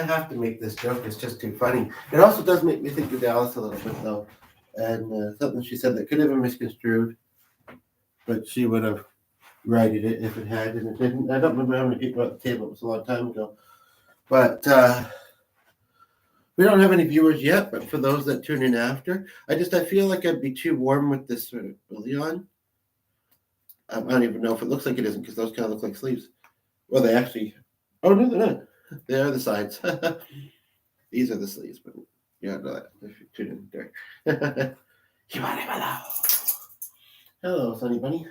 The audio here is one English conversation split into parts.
have to make this joke. It's just too funny. It also does make me think of Dallas a little bit, though. And something she said that could have been misconstrued, but she would have righted it if it had, and it didn't. I don't remember how many people at the table. It was a long time ago. But we don't have any viewers yet, but for those that tune in after, I feel like I'd be too warm with this sort of bullion. I don't even know if it looks like it isn't, because those kind of look like sleeves. Well, they actually. Oh no, they're not. They are the sides. These are the sleeves, but yeah, no, if you tune in there. Hello, Sunny Bunny.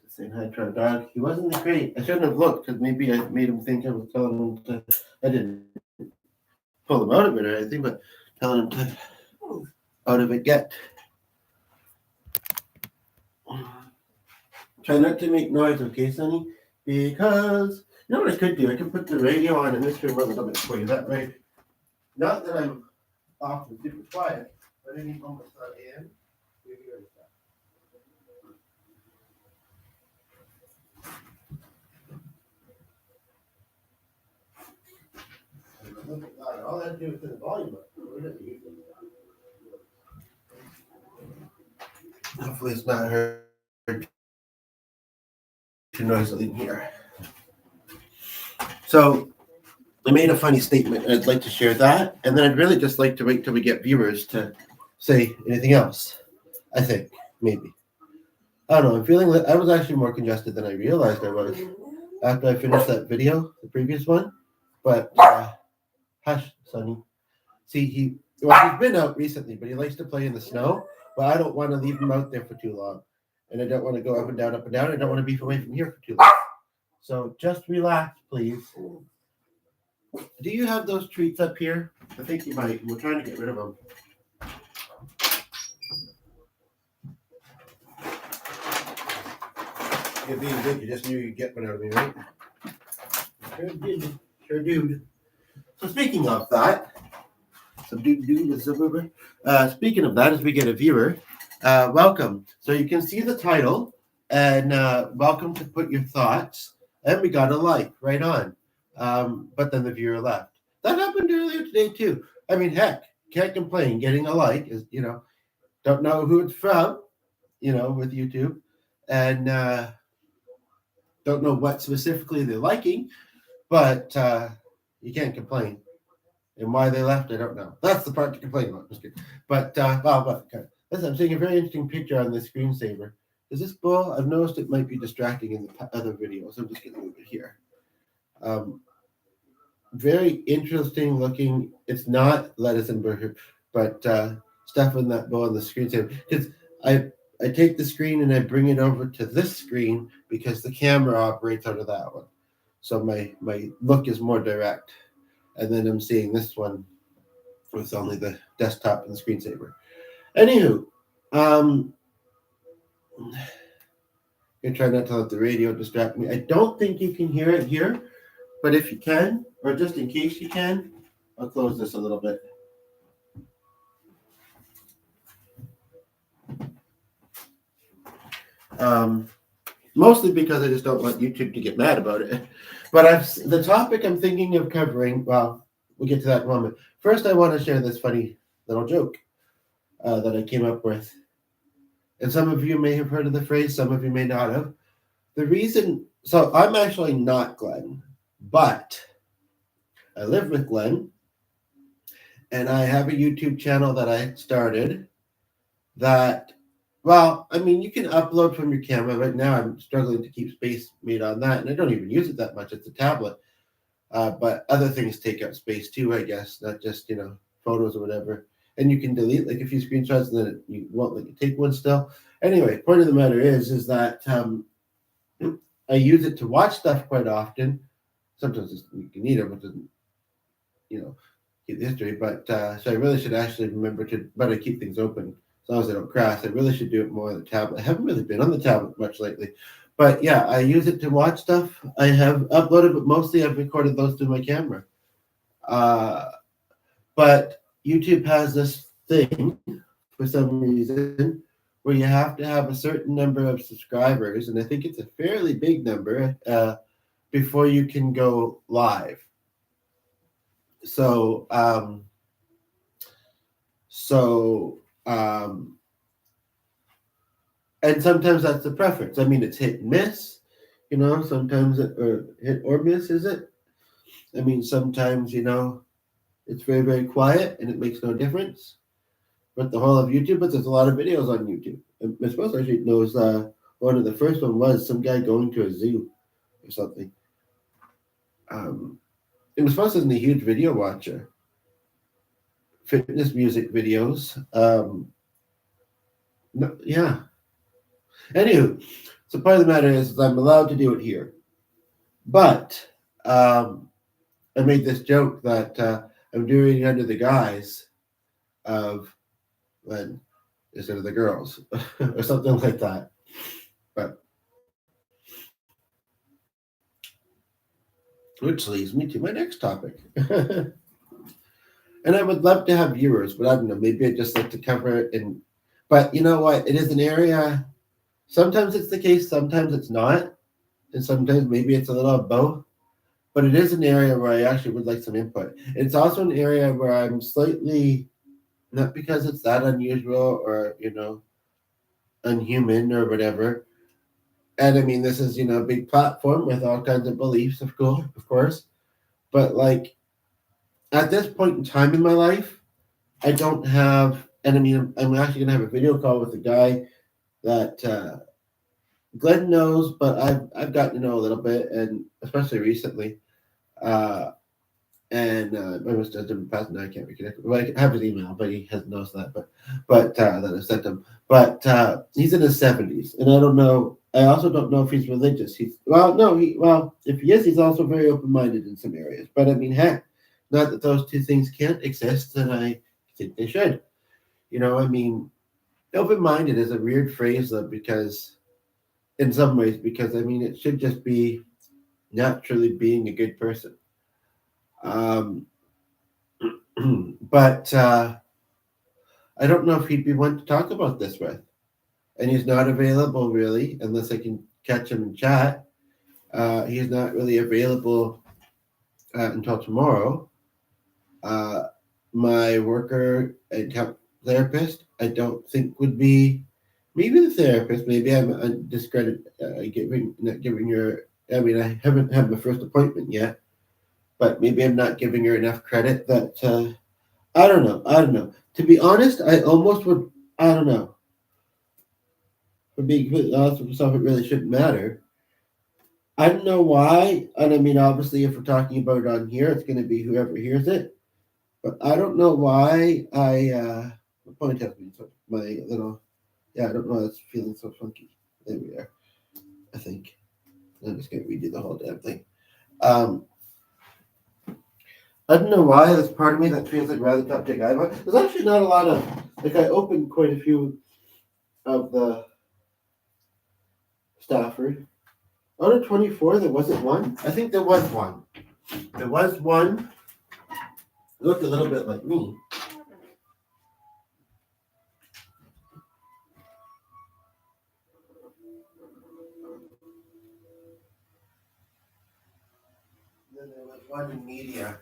Saying hi to our dog. He wasn't in the crate. I shouldn't have looked, because maybe I made him think I was telling him to. I didn't pull him out of it or anything, but telling him to out of it get. Try not to make noise, okay, Sonny? Because you know what I could do? I could put the radio on and this could run a little bit for you. That way, not that I'm often super quiet, but any moments I am, you hear stuff. All I have to do is turn the volume up. Hopefully, it's not heard too noisily in here. So, I made a funny statement. I'd like to share that, and then I'd really just like to wait till we get viewers to say anything else. I think maybe. I don't know. I'm feeling that I was actually more congested than I realized I was after I finished that video, the previous one. But hush, Sonny. See, he's been out recently, but he likes to play in the snow. But I don't want to leave him out there for too long, and I don't want to go up and down, up and down. I don't want to be away from here for too long. So just relax, please. Do you have those treats up here? I think you might. We're trying to get rid of them. You're being good. You just knew you'd get one out of me, right? Sure did. Sure do. So speaking of that, speaking of that, as we get a viewer, welcome. So you can see the title, and welcome to put your thoughts. And we got a like right on. But then the viewer left. That happened earlier today too. I mean, heck, can't complain. Getting a like is, don't know who it's from, with YouTube, and don't know what specifically they're liking, but you can't complain. And why they left, I don't know. That's the part to complain about. Just kidding. But listen, I'm seeing a very interesting picture on the screensaver. Is this bull? I've noticed it might be distracting in the other videos. I'm just going to move it here. Very interesting looking. It's not lettuce and burger, but stuff in that bowl on the screensaver. Because I take the screen and I bring it over to this screen because the camera operates out of that one. So my look is more direct. And then I'm seeing this one with only the desktop and the screensaver. Anywho, you try not to let the radio distract me. I don't think you can hear it here, but if you can, or just in case you can, I'll close this a little bit. Mostly because I just don't want YouTube to get mad about it. But the topic I'm thinking of covering, well, we'll get to that in a moment. First, I want to share this funny little joke that I came up with. And some of you may have heard of the phrase, some of you may not have. So I'm actually not Glenn, but I live with Glenn, and I have a YouTube channel that I started that, well, I mean, you can upload from your camera. Right now, I'm struggling to keep space made on that, and I don't even use it that much. It's a tablet. But other things take up space too, I guess, not just, photos or whatever. And you can delete like a few screenshots, and then you won't let you take one still. Anyway, point of the matter is that I use it to watch stuff quite often. Sometimes you can need it, but doesn't, keep the history. But so I really should actually remember to better keep things open as long as I don't crash. I really should do it more on the tablet. I haven't really been on the tablet much lately. But yeah, I use it to watch stuff. I have uploaded, but mostly I've recorded those through my camera. But YouTube has this thing for some reason where you have to have a certain number of subscribers, and I think it's a fairly big number, before you can go live. So, so, and sometimes that's the preference. I mean, it's hit and miss, sometimes or hit or miss, is it? I mean, sometimes, it's very, very quiet and it makes no difference. But the whole of YouTube, but there's a lot of videos on YouTube. And Miss Most actually knows one of the first one was some guy going to a zoo or something. And Miss Most isn't a huge video watcher. Fitness music videos. No, yeah. Anywho, so part of the matter is I'm allowed to do it here. But I made this joke that I'm doing it under the guise of when instead of the girls or something like that. But which leads me to my next topic. And I would love to have viewers, but I don't know, maybe I just like to cover it but you know what? It is an area, sometimes it's the case, sometimes it's not, and sometimes maybe it's a little of both. But it is an area where I actually would like some input. It's also an area where I'm slightly, not because it's that unusual or, unhuman or whatever. And I mean, this is, a big platform with all kinds of beliefs, of course. But like at this point in time in my life, I don't have, and I mean, I'm actually going to have a video call with a guy that Glenn knows, but I've gotten to know a little bit, and especially recently. And I must have done past now. I can't reconnect. Well, I have his email, but he hasn't noticed that. But that I sent him. But he's in his 70s, and I don't know. I also don't know if he's religious. If he is, he's also very open-minded in some areas. But I mean, heck, not that those two things can't exist, and I think they should. I mean, open-minded is a weird phrase though, because in some ways, because I mean, it should just be naturally being a good person. Um, but I don't know if he'd be one to talk about this with. And he's not available really, unless I can catch him in chat. He's not really available until tomorrow. My worker and therapist, I don't think would be. Maybe the therapist. Maybe I'm discredit not giving her. I mean, I haven't had my first appointment yet, but maybe I'm not giving her enough credit. That I don't know. I don't know. To be honest, I almost would. I don't know. For being completely honest with myself, it really shouldn't matter. I don't know why, and I mean, obviously, if we're talking about it on here, it's going to be whoever hears it. But I don't know why my ponytail's being so my little I don't know why it's feeling so funky. There we are. I think I'm just going to redo the whole damn thing. Um, I don't know why. There's part of me that feels like rather top take. There's actually not a lot of like I opened quite a few of the Stafford. Out of 24, there wasn't one. I think there was one. There was one. It looked a little bit like me. Then there was one in media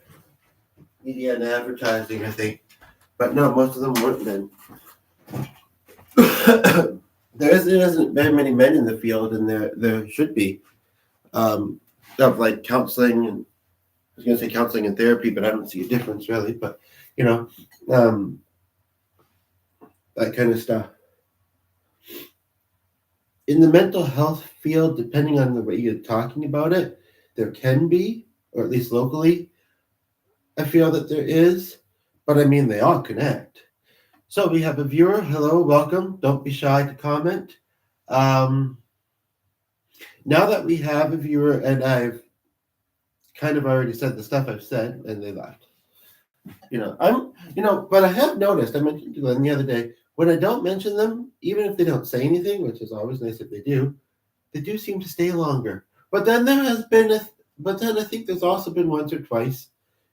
and advertising, I think. But no, most of them weren't men. There isn't very many men in the field, and there should be. Of like counseling and I was going to say counseling and therapy, but I don't see a difference really. But that kind of stuff. In the mental health field, depending on the way you're talking about it, there can be, or at least locally, I feel that there is. But I mean, they all connect. So we have a viewer. Hello, welcome. Don't be shy to comment. Now that we have a viewer, and I've kind of already said the stuff I've said, and they left. But I have noticed, I mentioned to Glenn the other day, when I don't mention them, even if they don't say anything, which is always nice if they do seem to stay longer. But then but then I think there's also been once or twice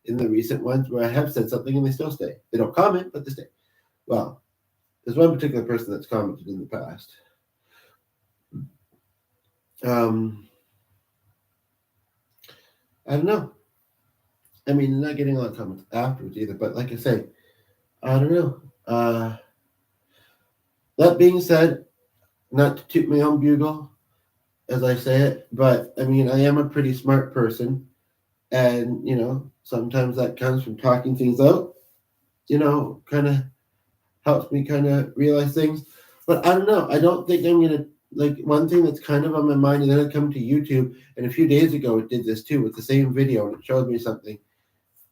in the recent ones where I have said something and they still stay. They don't comment, but they stay. Well, there's one particular person that's commented in the past. I don't know. I mean, not getting a lot of comments afterwards either. But like I say, I don't know. That being said, not to toot my own bugle as I say it, but I mean, I am a pretty smart person, and sometimes that comes from talking things out. Kind of helps me kind of realize things. But I don't know. I don't think I'm gonna like one thing that's kind of on my mind. And then I come to YouTube, and a few days ago it did this too with the same video, and it showed me something.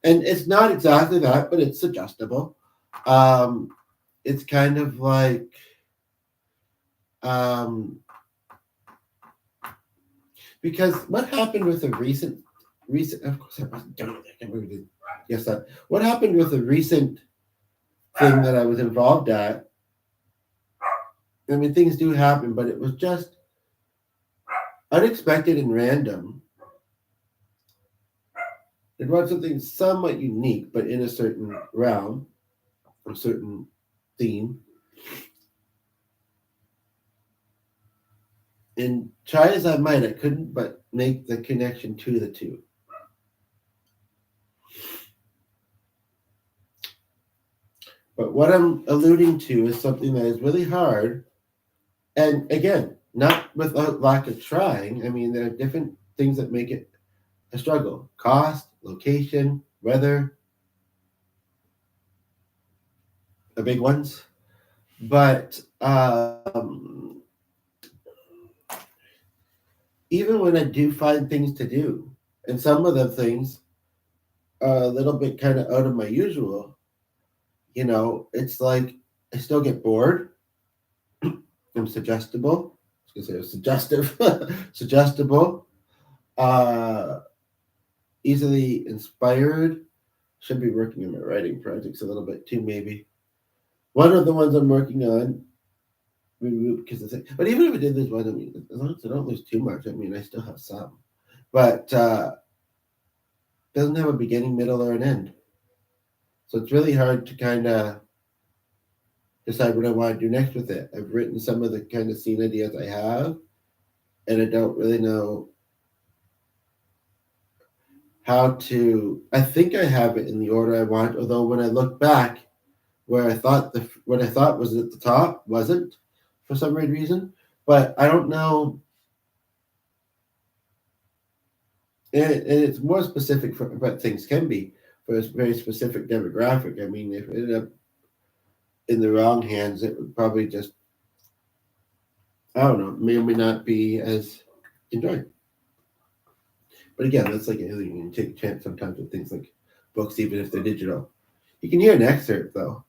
And it's not exactly that, but it's adjustable. Um, it's kind of like because what happened with the recent of course I wasn't done with it. I can't believe it. Yes, that what happened with the recent thing that I was involved at. I mean, things do happen, but it was just unexpected and random. It was something somewhat unique, but in a certain realm, a certain theme. And try as I might, I couldn't but make the connection to the two. But what I'm alluding to is something that is really hard. And again, not without lack of trying. I mean, there are different things that make it a struggle: cost, location, weather, the big ones. But even when I do find things to do, and some of the things are a little bit kind of out of my usual, it's like I still get bored. I'm suggestible. I was gonna say suggestive, suggestible, uh, easily inspired. Should be working on my writing projects a little bit too, maybe. One of the ones I'm working on, because the thing, but even if I did this one, I mean, as long as I don't lose too much, I mean, I still have some, but doesn't have a beginning, middle, or an end. So it's really hard to kind of decide what I want to do next with it. I've written some of the kind of scene ideas I have, and I don't really know how to. I think I have it in the order I want, although when I look back, where I thought what I thought was at the top wasn't for some weird reason. But I don't know. And it's more specific for what things can be for a very specific demographic. I mean, if it ended up in the wrong hands, it would probably just, I don't know, may or may not be as enjoyed. But again, that's like anything. You take a chance sometimes with things like books, even if they're digital. You can hear an excerpt though.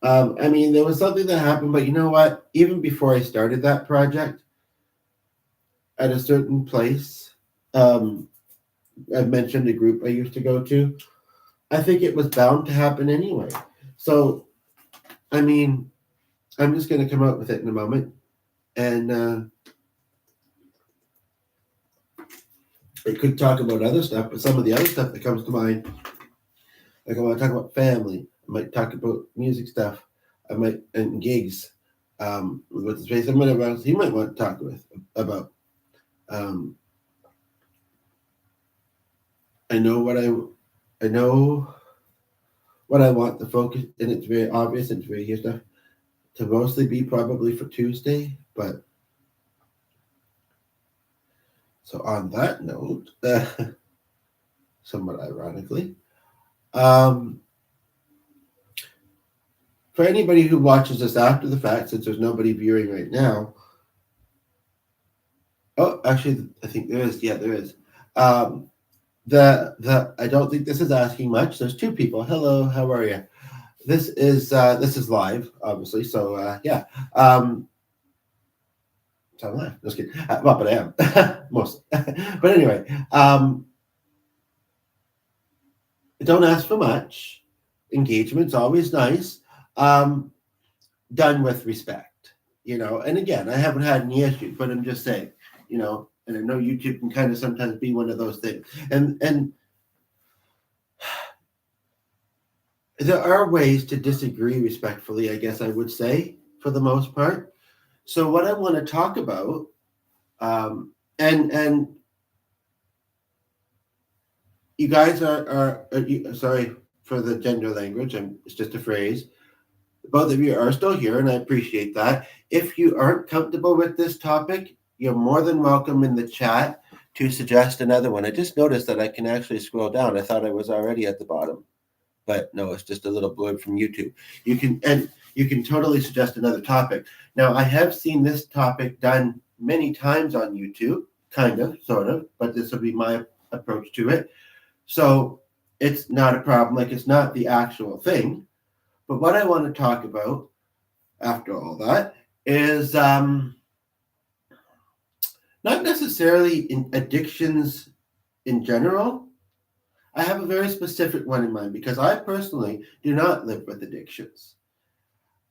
I mean, there was something that happened, but you know what? Even before I started that project, at a certain place, I've mentioned a group I used to go to. I think it was bound to happen anyway. So, I mean, I'm just going to come out with it in a moment. And I could talk about other stuff, but some of the other stuff that comes to mind, like I want to talk about family. I might talk about music stuff. I might, and gigs. With the space, someone else he might want to talk about. I know what I want the focus, and it's very obvious. It's very here stuff to mostly be probably for Tuesday, but so on that note, somewhat ironically, for anybody who watches this after the fact, since there's nobody viewing right now. Oh, actually, I think there is. Yeah, there is. The I don't think this is asking much. There's two people. Hello, how are you? This is live, obviously. So yeah. So I'm live. Just kidding. Well, but I am mostly. But anyway, don't ask for much. Engagement's always nice. Done with respect, And again, I haven't had any issues, but I'm just saying, and I know YouTube can kind of sometimes be one of those things. And there are ways to disagree respectfully, I guess I would say, for the most part. So what I want to talk about, and you guys sorry for the gender language. It's just a phrase. Both of you are still here, and I appreciate that. If you aren't comfortable with this topic, you're more than welcome in the chat to suggest another one. I just noticed that I can actually scroll down. I thought I was already at the bottom, but no, it's just a little blurb from YouTube. You can totally suggest another topic. Now, I have seen this topic done many times on YouTube, kind of, sort of, but this will be my approach to it. So it's not a problem. Like, it's not the actual thing. But what I want to talk about after all that is not necessarily in addictions in general. I have a very specific one in mind because I personally do not live with addictions.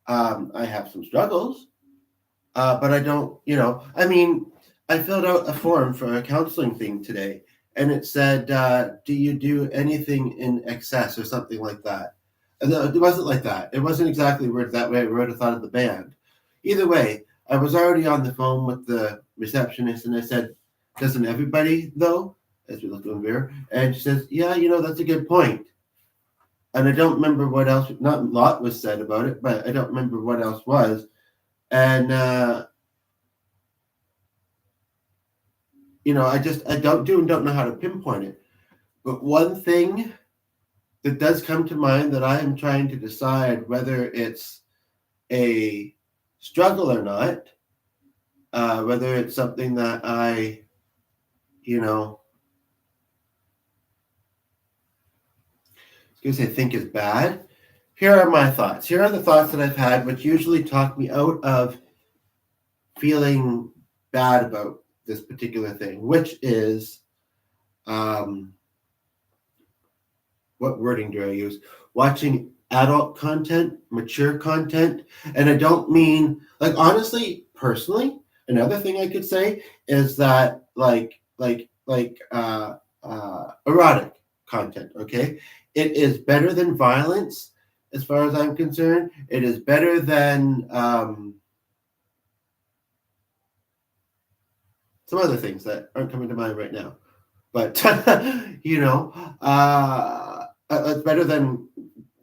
I have some struggles, but I don't, I mean, I filled out a form for a counseling thing today, and it said, do you do anything in excess or something like that? And it wasn't like that. It wasn't exactly worded that way. I would have thought of the band. Either way, I was already on the phone with the receptionist, and I said, doesn't everybody, though? As we look over here. And she says, yeah, that's a good point. And I don't remember what else, not a lot was said about it, but I don't remember what else was. And, I don't know how to pinpoint it. But one thing that does come to mind that I am trying to decide whether it's a struggle or not, whether it's something that I think is bad. Here are my thoughts. Here are the thoughts that I've had, which usually talk me out of feeling bad about this particular thing, which is, what wording do I use? Watching adult content, mature content. And I don't mean, like, honestly, personally, another thing I could say is that erotic content, okay? It is better than violence, as far as I'm concerned. It is better than some other things that aren't coming to mind right now. But, it's better than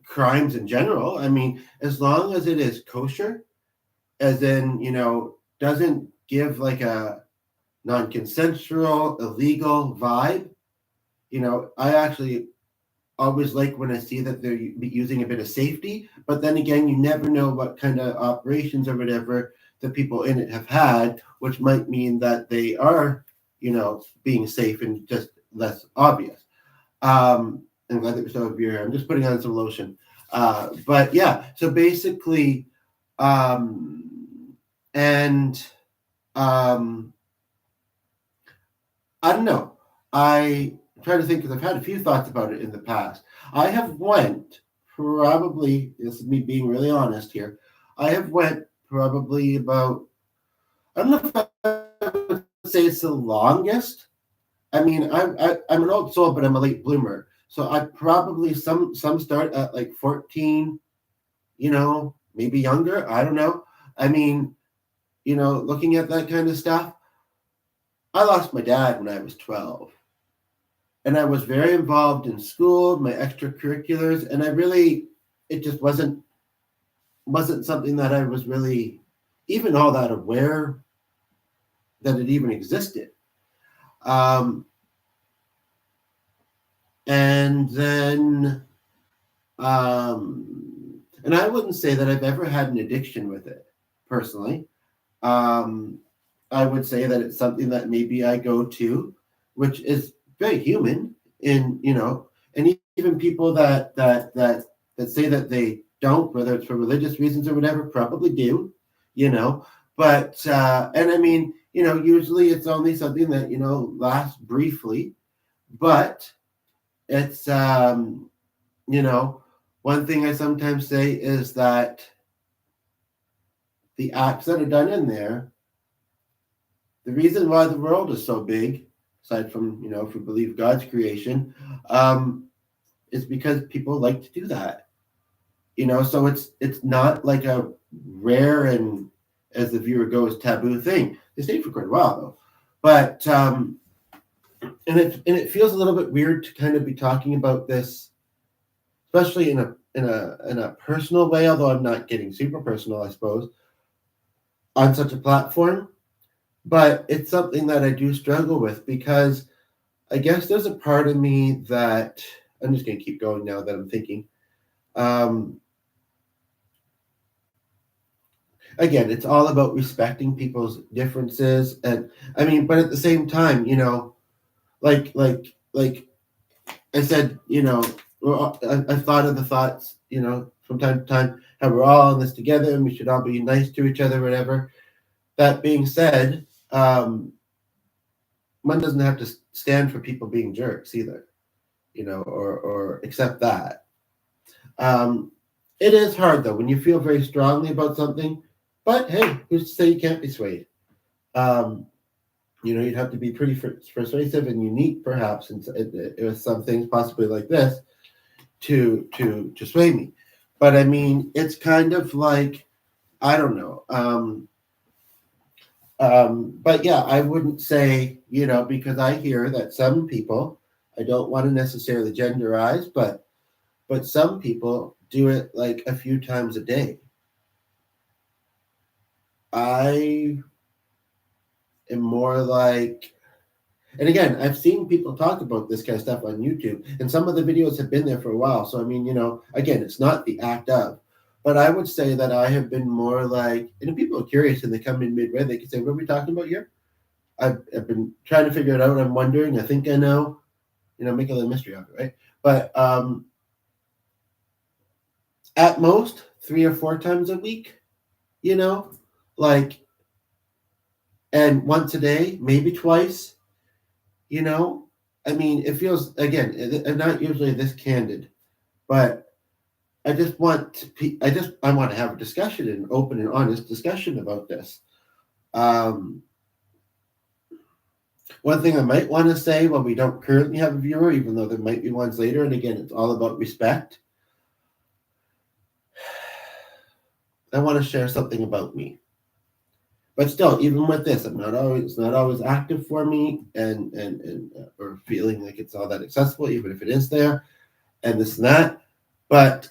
crimes in general. I mean, as long as it is kosher, as in, doesn't give like a non-consensual, illegal vibe. I actually always like when I see that they're using a bit of safety, but then again, you never know what kind of operations or whatever the people in it have had, which might mean that they are, being safe and just less obvious. I'm glad that we're still over here. I'm just putting on some lotion. But yeah, so basically, I don't know. I'm trying to think because I've had a few thoughts about it in the past. I have went probably, this is me being really honest here, I have went probably about, I don't know if I would say it's the longest. I mean, I'm an old soul, but I'm a late bloomer. So I probably, some start at like 14, maybe younger. I don't know. I mean, looking at that kind of stuff, I lost my dad when I was 12. And I was very involved in school, my extracurriculars, and it just wasn't something that I was really even all that aware that it even existed. And then, and I wouldn't say that I've ever had an addiction with it, personally. I would say that it's something that maybe I go to, which is very human and even people that say that they don't, whether it's for religious reasons or whatever, probably do, but and I mean, usually it's only something that lasts briefly, but it's one thing I sometimes say is that the acts that are done in there, the reason why the world is so big, aside from, if we believe God's creation, is because people like to do that. So it's not like a rare and, as the viewer goes, taboo thing. They stayed for quite a while though. But it feels a little bit weird to kind of be talking about this, especially in a personal way, although I'm not getting super personal, I suppose, on such a platform. But it's something that I do struggle with because I guess there's a part of me that I'm just going to keep going now that I'm thinking. Um, Again, it's all about respecting people's differences, and I mean, but at the same time, like I said, I've thought of the thoughts, from time to time, how we're all in this together and we should all be nice to each other, whatever. That being said, one doesn't have to stand for people being jerks either, or accept that. Um, it is hard though when you feel very strongly about something, but hey, who's to say you can't be swayed? Um, you'd have to be pretty persuasive and unique, perhaps, with some things, possibly like this, to sway me. But I mean, it's kind of like, I don't know. But yeah, I wouldn't say, because I hear that some people, I don't want to necessarily genderize, but some people do it like a few times a day. I am more like, and again, I've seen people talk about this kind of stuff on YouTube, and some of the videos have been there for a while. So I mean, again, it's not the act of, but I would say that I have been more like, and if people are curious and they come in midway, they can say, "What are we talking about here?" I've been trying to figure it out. I'm wondering. I think I know. Make a little mystery of it, right? But at most 3 or 4 times a week, you know, like, and once a day, maybe twice. I mean, it feels, again, I'm not usually this candid, but I just want I want to have a discussion, an open and honest discussion about this. One thing I might want to say, while we don't currently have a viewer, even though there might be ones later, and again, it's all about respect. I want to share something about me. But still, even with this, it's not always active for me, and or feeling like it's all that accessible, even if it is there, and this and that. But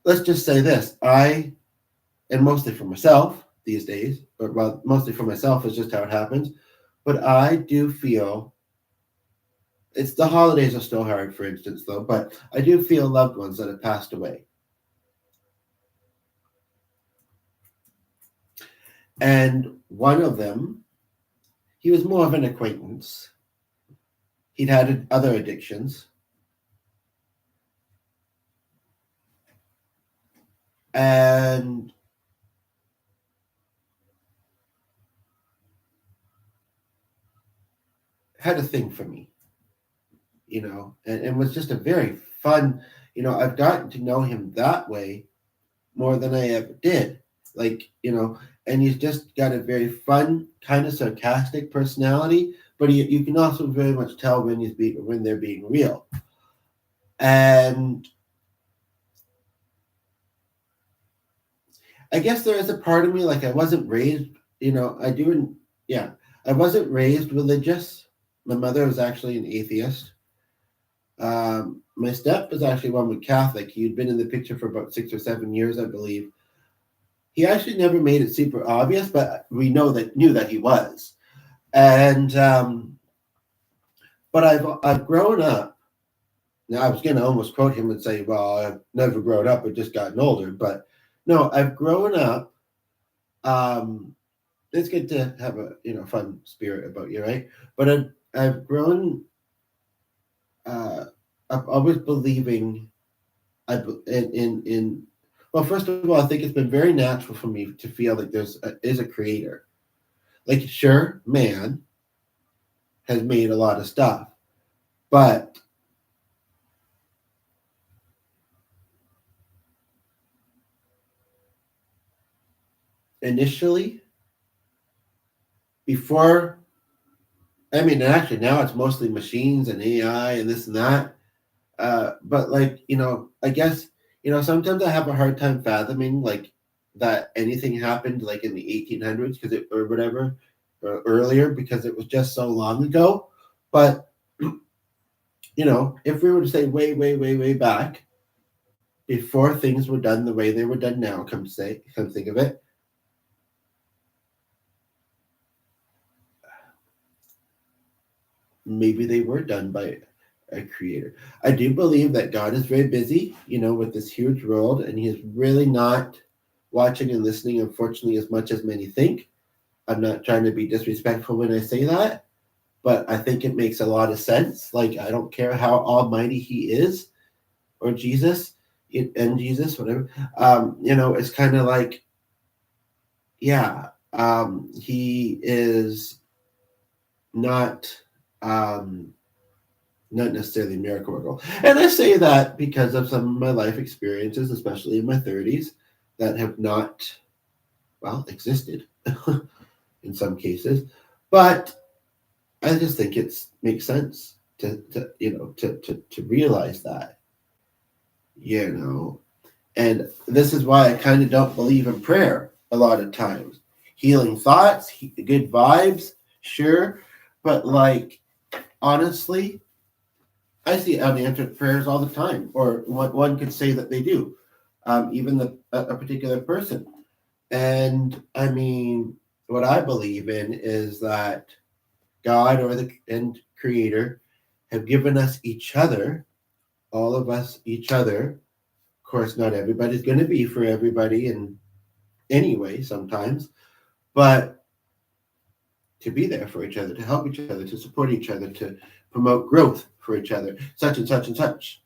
let's just say this: and mostly for myself these days, or well, mostly for myself is just how it happens. But I do feel it's the holidays are still hard, for instance, though. But I do feel loved ones that have passed away, and one of them, he was more of an acquaintance. He'd had other addictions, and had a thing for me, and was just a very fun, I've gotten to know him that way more than I ever did. Like, and he's just got a very fun, kind of sarcastic personality, but you can also very much tell when they're being real. And I guess there is a part of me, like, I wasn't raised, I wasn't raised religious. My mother was actually an atheist. My step was actually one with Catholic. He'd been in the picture for about 6 or 7 years, I believe. He actually never made it super obvious, but we knew that he was. And but I've grown up. Now I was going to almost quote him and say, "Well, I've never grown up; I've just gotten older." But no, I've grown up. It's good to have a fun spirit about you, right? But I've grown. I'm always believing. In well, first of all, I think it's been very natural for me to feel like is a creator. Like, sure, man has made a lot of stuff, but initially, before, I mean, actually now it's mostly machines and AI and this and that. But like, I guess, sometimes I have a hard time fathoming like that anything happened like in the 1800s or whatever, earlier because it was just so long ago. But if we were to say way, way, way, way back, before things were done the way they were done now, come think of it, maybe they were done by a creator. I do believe that God is very busy, with this huge world, and he is really not watching and listening, unfortunately, as much as many think. I'm not trying to be disrespectful when I say that, but I think it makes a lot of sense. Like, I don't care how almighty he is, or Jesus, and Jesus, whatever. It's kind of like, yeah, he is not not necessarily miracle worker. And I say that because of some of my life experiences, especially in my 30s, that have not, existed in some cases. But I just think it makes sense to realize that, and this is why I kind of don't believe in prayer a lot of times. Healing thoughts, good vibes, sure, but like, honestly, I see unanswered prayers all the time, or one could say that they do, even a particular person. And I mean, what I believe in is that God and Creator have given us each other, all of us, each other. Of course, not everybody's going to be for everybody, in any way sometimes, but to be there for each other, to help each other, to support each other, to promote growth for each other, such and such and such.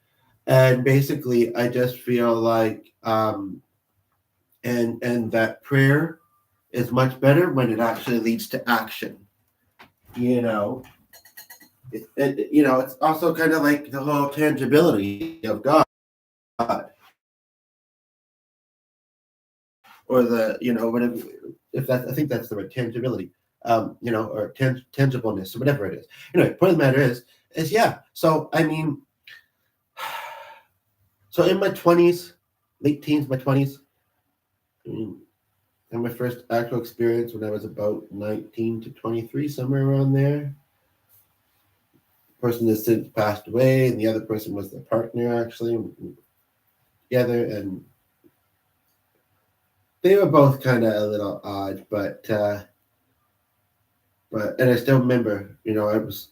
And basically, I just feel like, and that prayer is much better when it actually leads to action. It's also kind of like the whole tangibility of God, or the whatever. If that, I think that's the word, tangibility, or tangibleness, or whatever it is. Anyway, point of the matter is yeah. So I mean, so in my 20s, late teens, my 20s, and my first actual experience when I was about 19 to 23, somewhere around there. The person has since passed away, and the other person was their partner, actually, together, and they were both kind of a little odd, but and I still remember, I was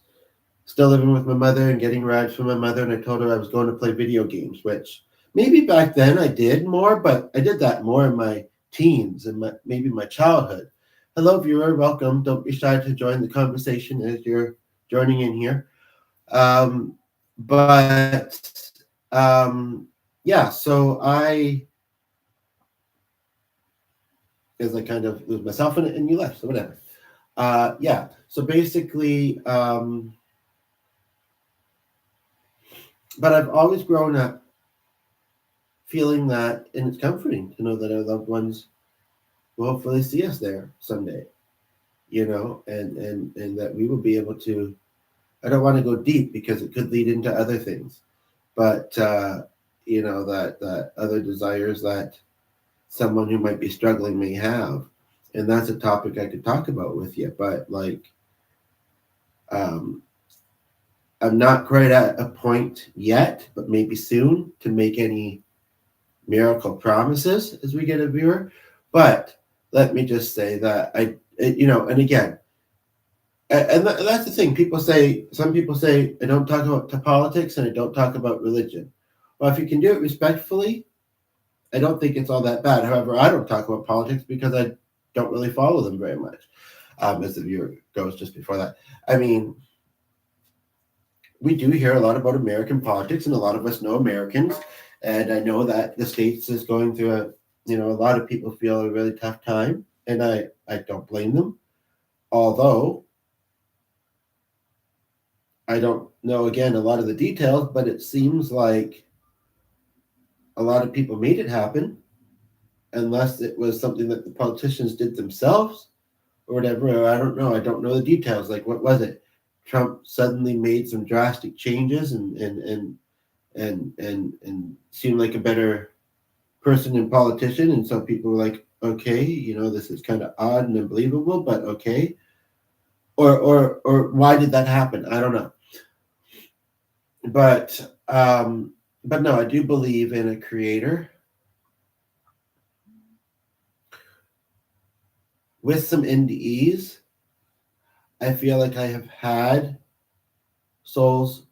still living with my mother and getting rides from my mother, and I told her I was going to play video games, which maybe back then I did more, but I did that more in my teens and maybe my childhood. Hello, viewer, welcome. Don't be shy to join the conversation as you're joining in here. But yeah, so as I kind of lose myself in it, and you left, so whatever. Yeah, so basically, but I've always grown up feeling that, and it's comforting to know that our loved ones will hopefully see us there someday, and that we will be able to. I don't want to go deep because it could lead into other things, but that other desires that someone who might be struggling may have, and that's a topic I could talk about with you. But like, I'm not quite at a point yet, but maybe soon, to make any miracle promises as we get a viewer. But let me just say that and again, and that's the thing. Some people say, I don't talk about politics and I don't talk about religion. Well, if you can do it respectfully, I don't think it's all that bad. However, I don't talk about politics because I don't really follow them very much. As the viewer goes just before that. I mean, we do hear a lot about American politics, and a lot of us know Americans. And I know that the States is going through a lot of people feel a really tough time, and I don't blame them. Although I don't know, again, a lot of the details, but it seems like a lot of people made it happen, unless it was something that the politicians did themselves or whatever. Or I don't know. I don't know the details. Like, what was it? Trump suddenly made some drastic changes and seemed like a better person and politician, and some people were like, okay, this is kind of odd and unbelievable, but okay. or why did that happen? I don't know. But no, I do believe in a creator with some NDEs. I feel like I have had souls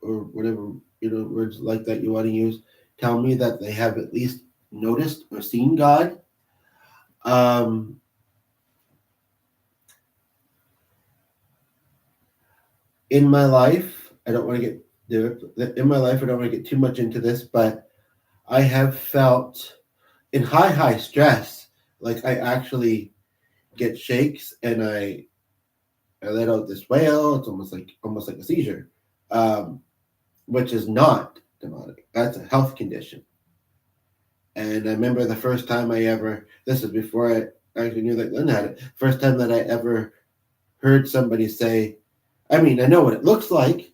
or whatever words like that you want to use tell me that they have at least noticed or seen God. Um, in my life, I don't want to get in my life. I don't want to get too much into this, but I have felt in high stress, like I actually get shakes and I let out this wail. It's almost like a seizure, um, which is not demonic. That's a health condition. And I remember the first time this is before I actually knew that Glenn had it. First time that I ever heard somebody say, I mean, I know what it looks like,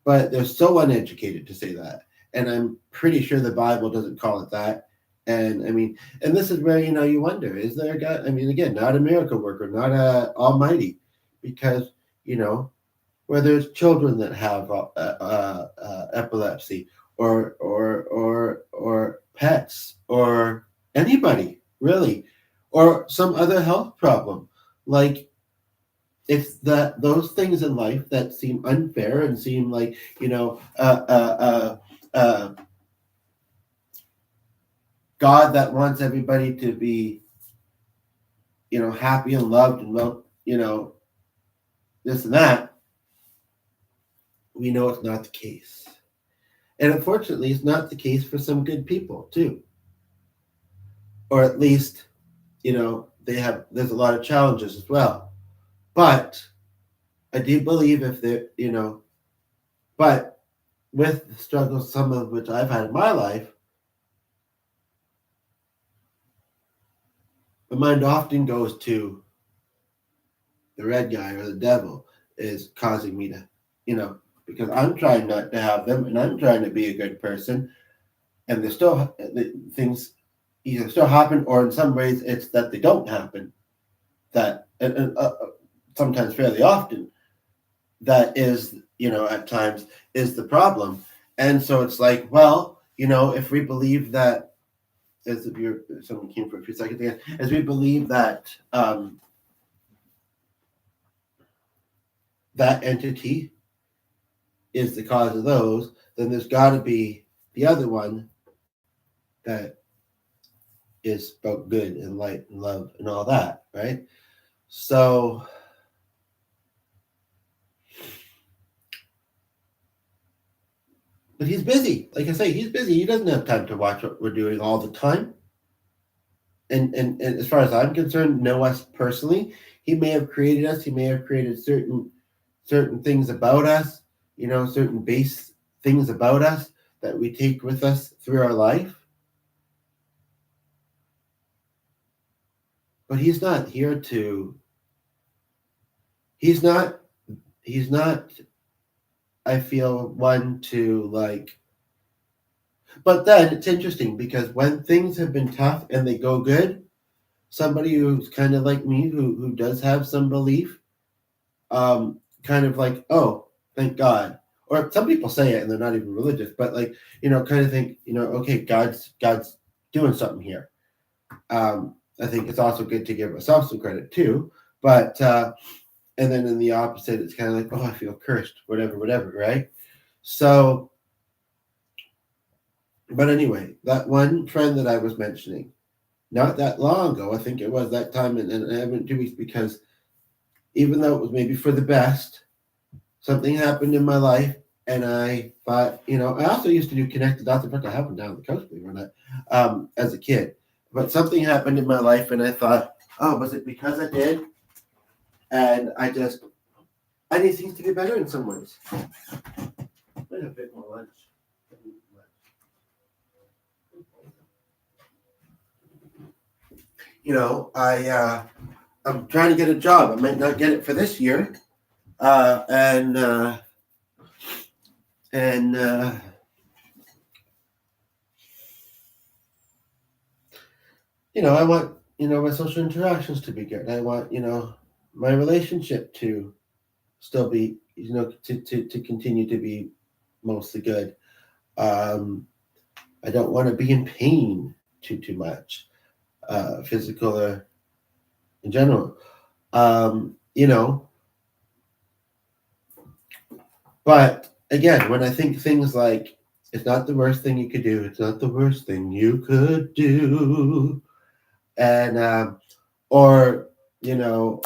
but they're so uneducated to say that. And I'm pretty sure the Bible doesn't call it that. And I mean, and this is where, you wonder, is there a God? I mean, again, not a miracle worker, not a almighty, because, whether it's children that have epilepsy or pets or anybody really, or some other health problem, like it's those things in life that seem unfair and seem like God that wants everybody to be happy and loved and well, this and that. We know it's not the case. And unfortunately, it's not the case for some good people too. Or at least, there's a lot of challenges as well. But I do believe but with the struggles, some of which I've had in my life, my mind often goes to the red guy or the devil is causing me to, because I'm trying not to have them and I'm trying to be a good person. And there's still things either still happen, or in some ways it's that they don't happen. That sometimes fairly often, that is at times is the problem. And so it's like, well, if we believe that, as if someone came for a few seconds again, as we believe that that entity is the cause of those, then there's got to be the other one that is about good and light and love and all that, right? So but he's busy. Like I say, he's busy. He doesn't have time to watch what we're doing all the time. And as far as I'm concerned, know us personally. He may have created us. He may have created certain things about us, certain base things about us that we take with us through our life. But he's not here to. He's not. I feel one to like. But then it's interesting because when things have been tough and they go good, somebody who's kind of like me, who does have some belief, kind of like, oh, thank God. Or some people say it and they're not even religious, but like, kind of think, okay, God's doing something here. I think it's also good to give ourselves some credit too. But and then in the opposite, it's kind of like, oh, I feel cursed, whatever, right? So, but anyway, that one friend that I was mentioning, not that long ago, I think it was that time, and I haven't 2 weeks, because even though it was maybe for the best, something happened in my life, and I thought, I also used to do connected dots. In fact, I have them down on the coast, believe it or not, as a kid. But something happened in my life, and I thought, oh, was it because I did? And I need things to be better in some ways. I have a bit more lunch. I'm trying to get a job. I might not get it for this year, and I want my social interactions to be good. I want my relationship to still be, to continue to be mostly good. I don't want to be in pain too much, physical or in general. You know, but again, when I think things like it's not the worst thing you could do, it's not the worst thing you could do, and or you know,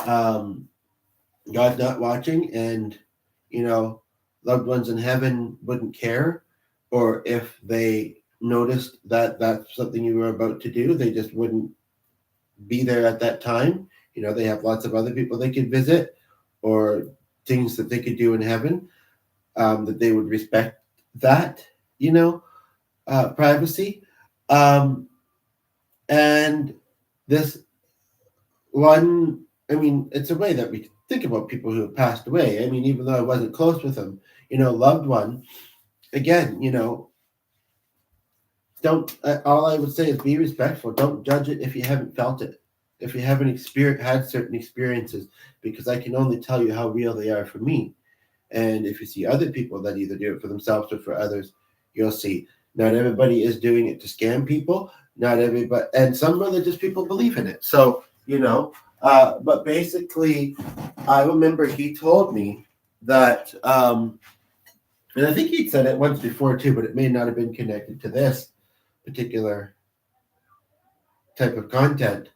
God's not watching, and you know, loved ones in heaven wouldn't care, or if they noticed that that's something you were about to do, they just wouldn't be there at that time. You know, they have lots of other people they could visit, or things that they could do in heaven, that they would respect that, you know, privacy. Um, and this one, I mean, it's a way that we think about people who have passed away. I mean, even though I wasn't close with them, loved one, again, don't, all I would say is be respectful. Don't judge it if you haven't felt it, if you haven't had certain experiences, because I can only tell you how real they are for me. And if you see other people that either do it for themselves or for others, you'll see not everybody is doing it to scam people. Not everybody, and some religious people believe in it. So, but basically, I remember he told me that, and I think he'd said it once before too, but it may not have been connected to this particular type of content.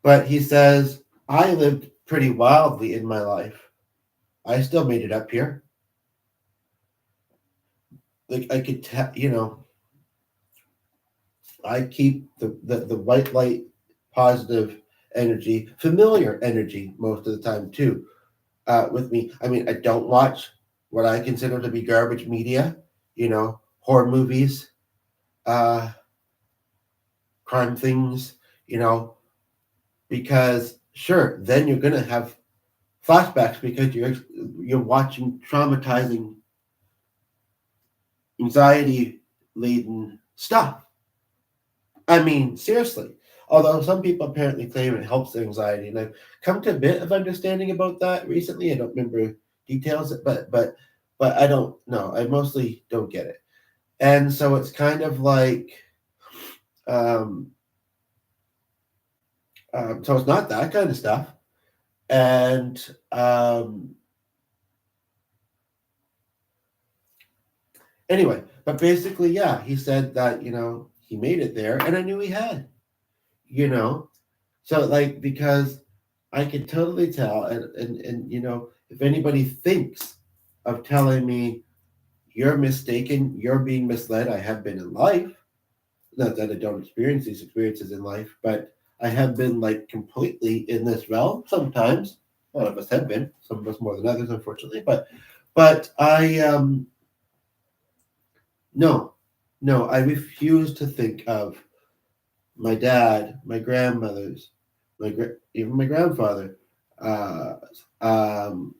But he says, I lived pretty wildly in my life. I still made it up here. Like I could tell, I keep the white light, positive energy, familiar energy most of the time too, with me. I mean, I don't watch what I consider to be garbage media, horror movies, uh, crime things, because sure, then you're gonna have flashbacks because you're watching traumatizing, anxiety laden stuff. I mean, seriously. Although some people apparently claim it helps anxiety, and I've come to a bit of understanding about that recently. I don't remember details, but I don't know. I mostly don't get it, and so it's kind of like, um, so it's not that kind of stuff, and anyway, but basically, yeah, he said that he made it there, and I knew he had, you know, so like because I could totally tell, and if anybody thinks of telling me you're mistaken, you're being misled, I have been in life. Not that I don't experience these experiences in life, but I have been like completely in this realm sometimes. A lot of us have been, some of us more than others, unfortunately. But I no, no, I refuse to think of my dad, my grandmothers, even my grandfather, uh, um,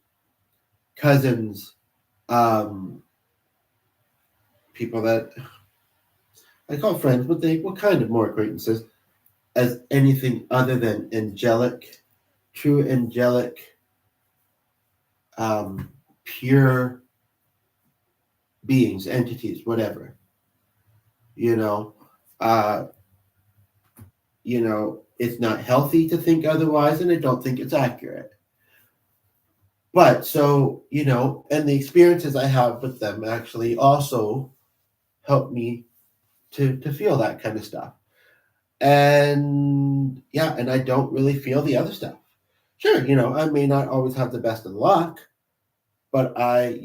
cousins, um, people that I call friends, but they were kind of more acquaintances, as anything other than angelic, true angelic, pure beings, entities, whatever. You know, uh, it's not healthy to think otherwise, and I don't think it's accurate. But so, and the experiences I have with them actually also help me to feel that kind of stuff. And yeah, and I don't really feel the other stuff. Sure, I may not always have the best of luck, but I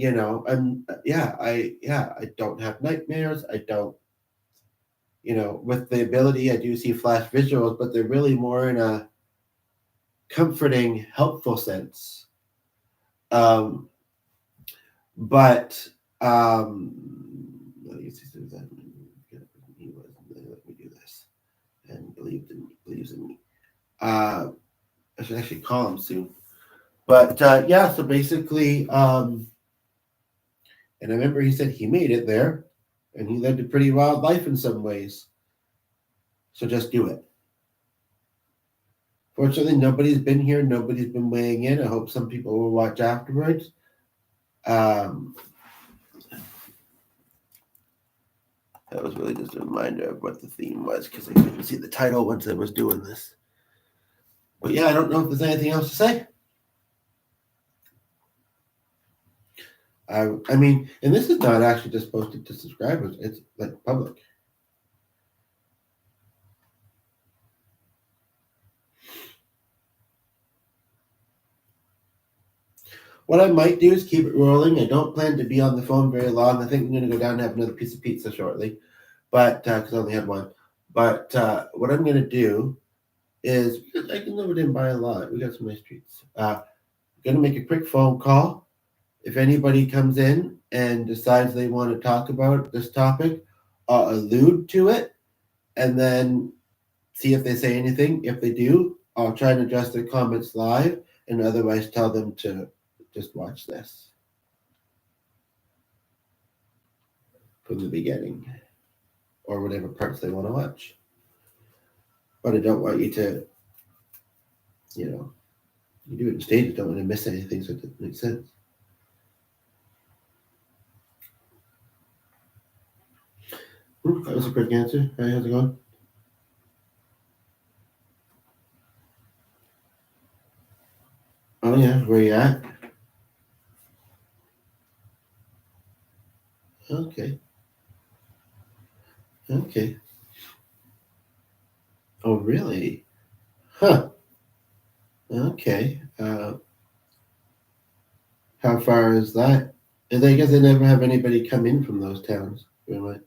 don't have nightmares. I don't, with the ability, I do see flash visuals, but they're really more in a comforting, helpful sense. Um, but let me he was let me do this and believes in me. I should actually call him soon. But yeah, so basically, and I remember he said he made it there, and he lived a pretty wild life in some ways. So just do it. Fortunately, nobody's been here. Nobody's been weighing in. I hope some people will watch afterwards. That was really just a reminder of what the theme was because I couldn't see the title once I was doing this. But yeah, I don't know if there's anything else to say. I mean, and this is not actually just posted to subscribers. It's like public. What I might do is keep it rolling. I don't plan to be on the phone very long. I think I'm going to go down and have another piece of pizza shortly, but because I only had one. But what I'm going to do is I can live it in by a lot. We got some nice treats. Going to make a quick phone call. If anybody comes in and decides they want to talk about this topic, I'll allude to it and then see if they say anything. If they do, I'll try and address their comments live and otherwise tell them to just watch this from the beginning or whatever parts they want to watch. But I don't want you to, you do it in stages, don't want to miss anything, so it doesn't make sense. That was a quick answer. Hey, how's it going? Oh yeah, where you at? Okay. Okay. Oh really? Huh. Okay. How far is that? And I guess they never have anybody come in from those towns, really.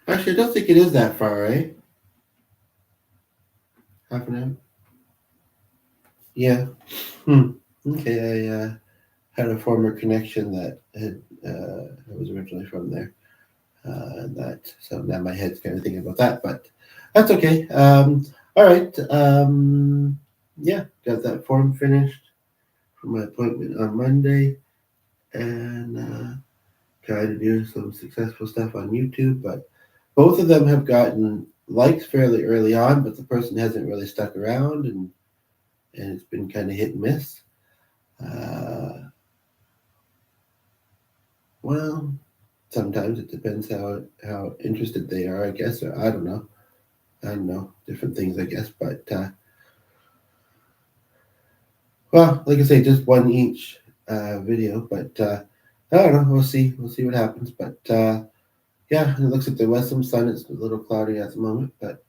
Actually, I don't think it is that far, eh? Half an hour? Yeah. Okay, I had a former connection that was originally from there. So now my head's kind of thinking about that, but that's okay. All right. Yeah, got that form finished for my appointment on Monday, and try to do some successful stuff on YouTube. But both of them have gotten likes fairly early on, but the person hasn't really stuck around, and it's been kind of hit and miss. Well, sometimes it depends how interested they are, I guess, or I don't know, different things, I guess. But well, like I say, just one each video. But I don't know. We'll see what happens. But yeah, it looks like there was some sun. It's a little cloudy at the moment, but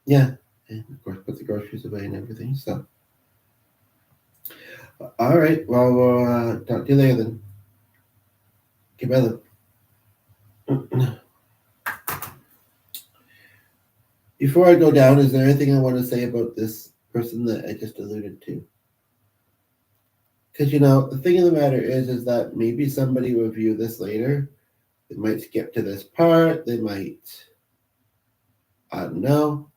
yeah, and of course, put the groceries away and everything. So, all right. Well, we'll talk to you later then. Goodbye then. Before I go down, is there anything I want to say about this person that I just alluded to? Because the thing of the matter is that maybe somebody will view this later. They might skip to this part. They might, I don't know,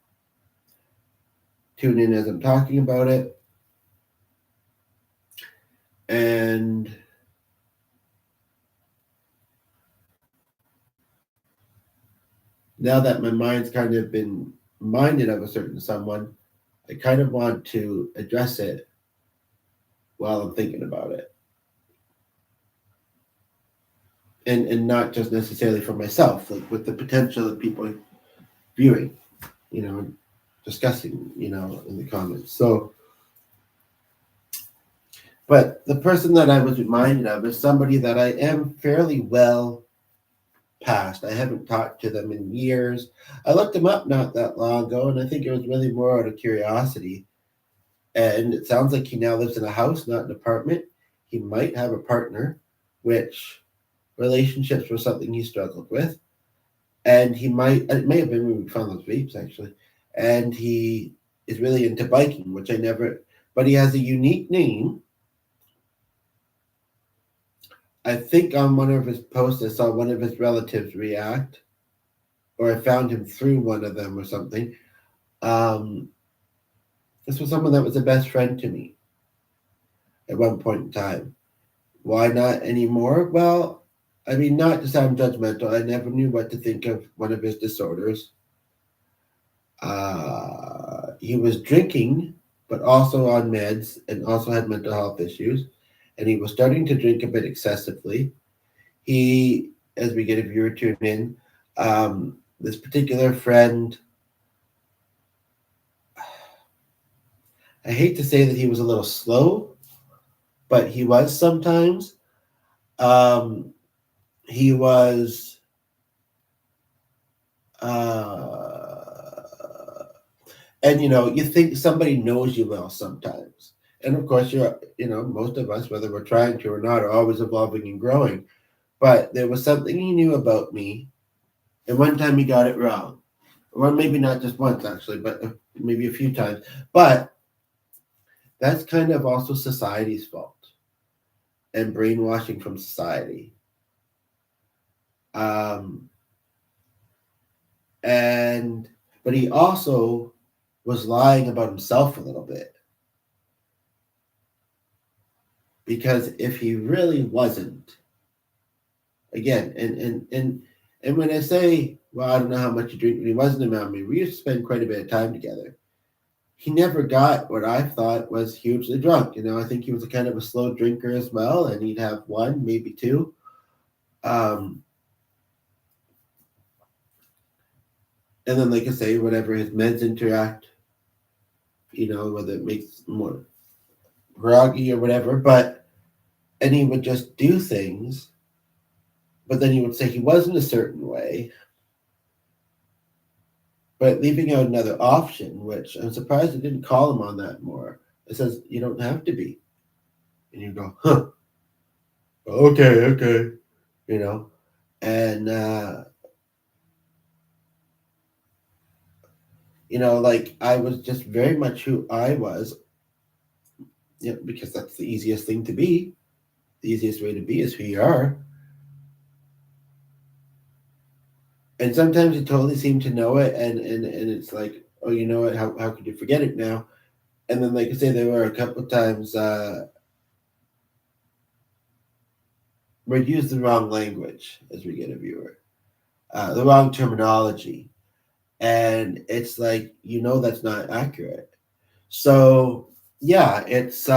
tune in as I'm talking about it. And now that my mind's kind of been minded of a certain someone, I kind of want to address it while I'm thinking about it. And not just necessarily for myself, like with the potential of people viewing, discussing, in the comments. So, but the person that I was reminded of is somebody that I am fairly well past. I haven't talked to them in years. I looked him up not that long ago, and I think it was really more out of curiosity. And it sounds like he now lives in a house, not an apartment. He might have a partner, which relationships were something he struggled with. And it may have been when we found those vapes actually. And he is really into biking, which I never, but he has a unique name. I think on one of his posts, I saw one of his relatives react, or I found him through one of them or something. This was someone that was a best friend to me at one point in time. Why not anymore? Well, I mean, not to sound judgmental, I never knew what to think of one of his disorders. He was drinking, but also on meds and also had mental health issues. And he was starting to drink a bit excessively. He, as we get a viewer tune in, this particular friend, I hate to say that he was a little slow, but he was sometimes. Um, he was, uh, and you think somebody knows you well sometimes. And of course, most of us, whether we're trying to or not, are always evolving and growing. But there was something he knew about me, and one time he got it wrong. Or maybe not just once, actually, but maybe a few times. But that's kind of also society's fault and brainwashing from society. Um, and but he also was lying about himself a little bit, because if he really wasn't, again, and when I say, well, I don't know how much he drank when he wasn't around me, we used to spend quite a bit of time together. He never got what I thought was hugely drunk. I think he was a kind of a slow drinker as well, and he'd have one, maybe two. Um, and then, like I say, whatever his meds interact, whether it makes more groggy or whatever, and he would just do things, but then he would say he wasn't a certain way, but leaving out another option, which I'm surprised it didn't call him on that more. It says, you don't have to be. And you go, huh, okay, you know, and, like I was just very much who I was, because that's the easiest thing to be. The easiest way to be is who you are. And sometimes you totally seem to know it, and it's like, oh, you know what? How could you forget it now? And then, like I say, there were a couple of times where you use the wrong language as we get a viewer, the wrong terminology, and it's like that's not accurate. So yeah, it's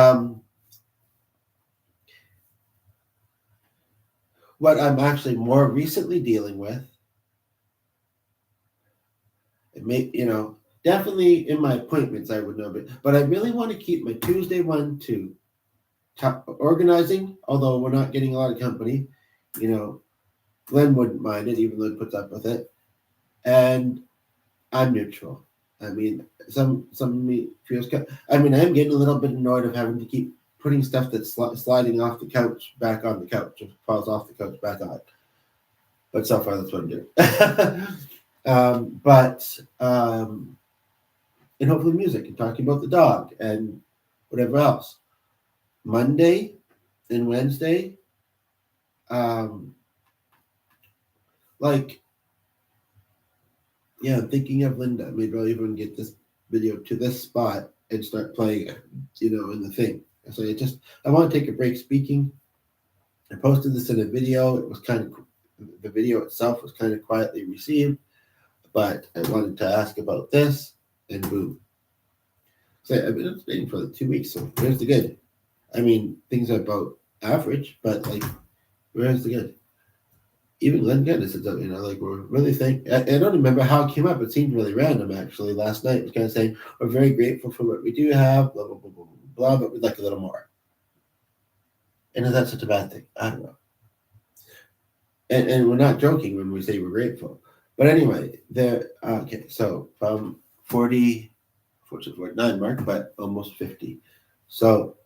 what I'm actually more recently dealing with. It may, definitely in my appointments I would know, but I really want to keep my Tuesday one to organizing. Although we're not getting a lot of company, Glenn wouldn't mind it, even though he puts up with it, and I'm neutral. I mean, some of me feels. I mean, I'm getting a little bit annoyed of having to keep putting stuff that's sliding off the couch back on the couch, or falls off the couch back on. But so far, that's what I'm doing. But and hopefully music and talking about the dog and whatever else. Monday and Wednesday, um, like, yeah, I'm thinking of Linda. Maybe I'll even get this video to this spot and start playing it, in the thing. So I want to take a break speaking. I posted this in a video. It was the video itself was kind of quietly received, but I wanted to ask about this, and boom. So I've been waiting for 2 weeks, so where's the good? I mean, things are about average, but like, where's the good? Even Glenn Gettis said, like, we're really I don't remember how it came up. It seemed really random, actually. Last night, it was kind of saying, we're very grateful for what we do have, blah, blah, blah, blah, blah, but we'd like a little more. And is that such a bad thing? I don't know. And we're not joking when we say we're grateful. But anyway, okay, so from 40, 49 mark, but almost 50. So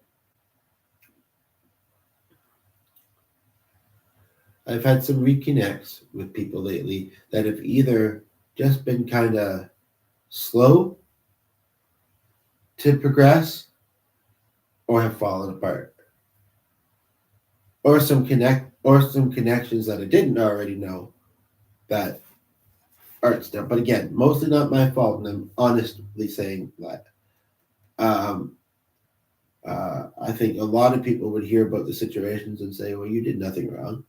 I've had some reconnects with people lately that have either just been kind of slow to progress or have fallen apart. Or some connections that I didn't already know that aren't still. But again, mostly not my fault, and I'm honestly saying that. Um, I think a lot of people would hear about the situations and say, well, you did nothing wrong.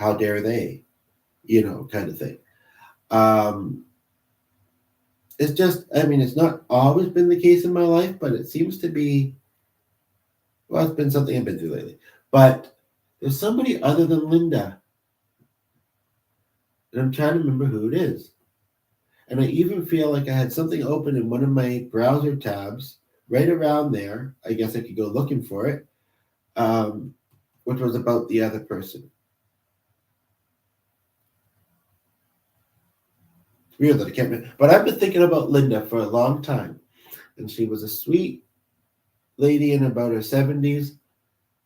how dare they, kind of thing. Um, it's just, I mean, it's not always been the case in my life, but it seems to be, well, it's been something I've been through lately. But there's somebody other than Linda, and I'm trying to remember who it is. And I even feel like I had something open in one of my browser tabs right around there. I guess I could go looking for it, um, which was about the other person. It's weird that I can't remember. But I've been thinking about Linda for a long time. And she was a sweet lady in about her 70s,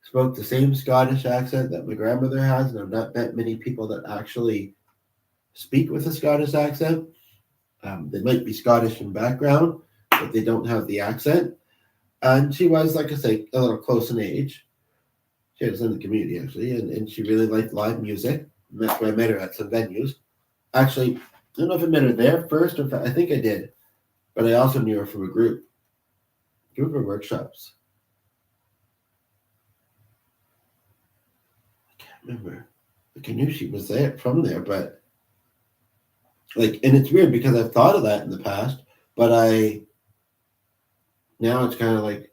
spoke the same Scottish accent that my grandmother has. And I've not met many people that actually speak with a Scottish accent. They might be Scottish in background, but they don't have the accent. And she was, like I say, a little close in age. She was in the community, actually, and she really liked live music. And that's why I met her at some venues. Actually, I don't know if I met her there first, or if I think I did, but I also knew her from a group of workshops. I can't remember. Like I knew she was there from there, but like, and it's weird because I've thought of that in the past, but now it's kind of like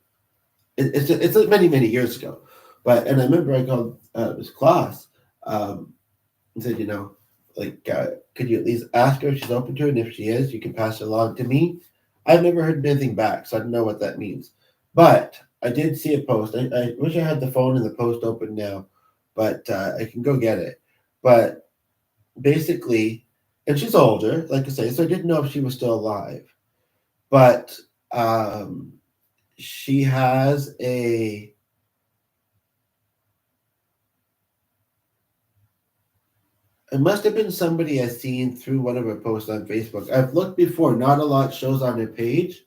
it's like many years ago. But and I remember I called this class and said, like, could you at least ask her if she's open to it? And if she is, you can pass it along to me. I've never heard anything back, so I don't know what that means. But I did see a post. I wish I had the phone and the post open now, but I can go get it. But basically, and she's older, like I say, so I didn't know if she was still alive. But she has a it must have been somebody I seen through one of her posts on Facebook. I've looked before, not a lot shows on her page,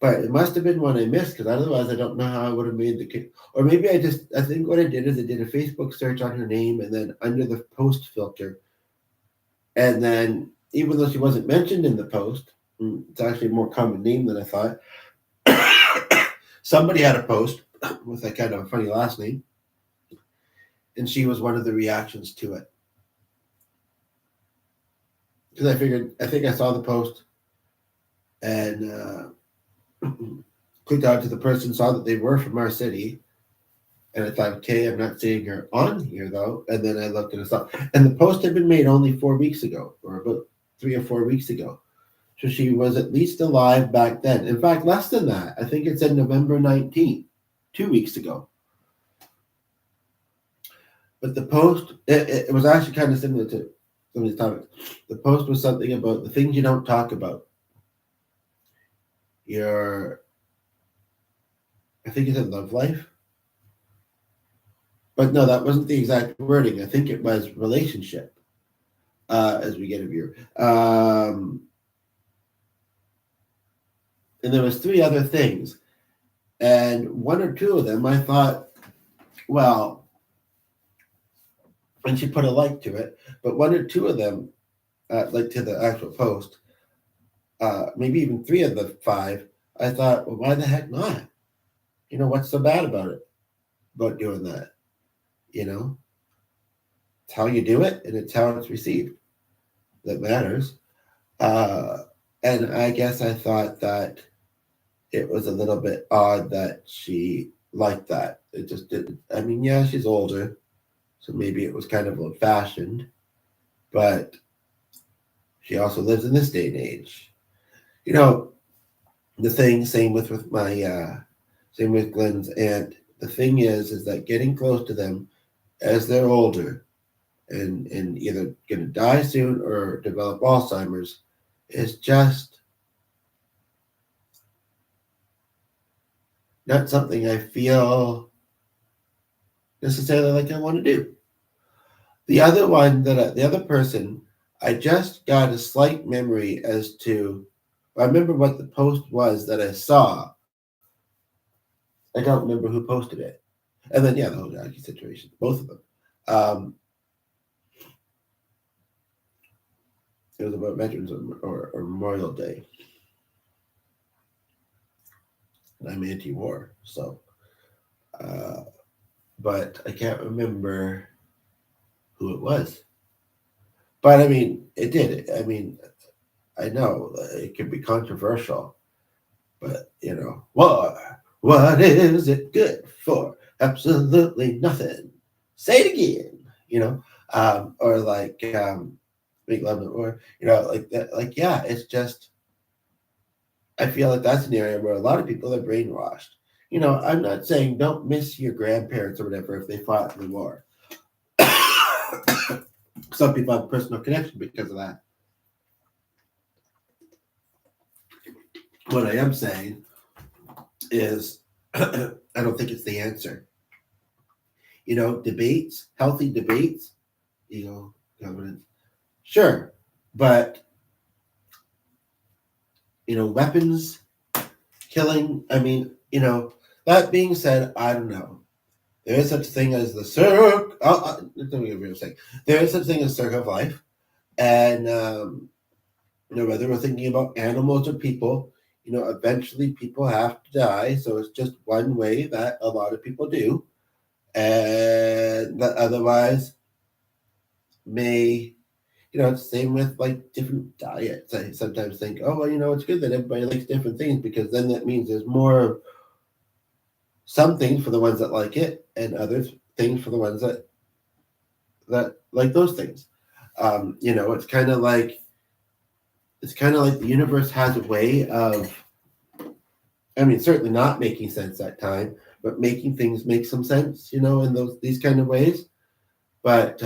but it must have been one I missed because otherwise I don't know how I would have made the or maybe I think what I did is I did a Facebook search on her name and then under the post filter, and then even though she wasn't mentioned in the post, it's actually a more common name than I thought. Somebody had a post with a kind of a funny last name, and she was one of the reactions to it. Because I figured, I think I saw the post and clicked out to the person, saw that they were from our city, and I thought, okay, I'm not seeing her on here though. And then I looked and I saw, and the post had been made only 4 weeks ago, or about 3 or 4 weeks ago. So she was at least alive back then. In fact, less than that. I think it said November 19th, 2 weeks ago. But the post, it was actually kind of similar to some of these topics. The post was something about the things you don't talk about. Your, I think it said love life. But no, that wasn't the exact wording. I think it was relationship, as we get a view. And there was three other things. And one or two of them I thought, well, and she put a like to it, but one or two of them, like to the actual post, maybe even three of the five, I thought, well, why the heck not? What's so bad about it, about doing that? It's how you do it and it's how it's received that matters. Uh, and I guess I thought that it was a little bit odd that she liked that. It just didn't. I mean, yeah, she's older, so maybe it was kind of old fashioned, but she also lives in this day and age. You know, the thing, same with Glenn's aunt. The thing is that getting close to them as they're older and either going to die soon or develop Alzheimer's is just not something I feel necessarily like I want to do. The other person, I just got a slight memory as to, I remember what the post was that I saw. I don't remember who posted it. And then, yeah, the whole Jackie situation, both of them. Um, it was about Veterans or Memorial Day. And I'm anti-war, so. Uh, but I can't remember who it was. But I mean, it did. I mean, I know it can be controversial, but what is it good for? Absolutely nothing. Say it again. Or like make love, or like that. Like yeah, it's just I feel like that's an area where a lot of people are brainwashed. I'm not saying don't miss your grandparents or whatever if they fought in the war. Some people have a personal connection because of that. What I am saying is, I don't think it's the answer. Debates, healthy debates, governance, sure, but weapons, killing. I mean, that being said, I don't know. There is such a thing as the circle. Let me give you a second. There is such a thing as circle of life, and whether we're thinking about animals or people, eventually people have to die. So it's just one way that a lot of people do, and that otherwise may, it's the same with like different diets. I sometimes think, oh well, it's good that everybody likes different things because then that means there's more some things for the ones that like it, and other things for the ones that like those things. It's kind of like the universe has a way of, I mean, certainly not making sense at time, but making things make some sense, in these kind of ways. But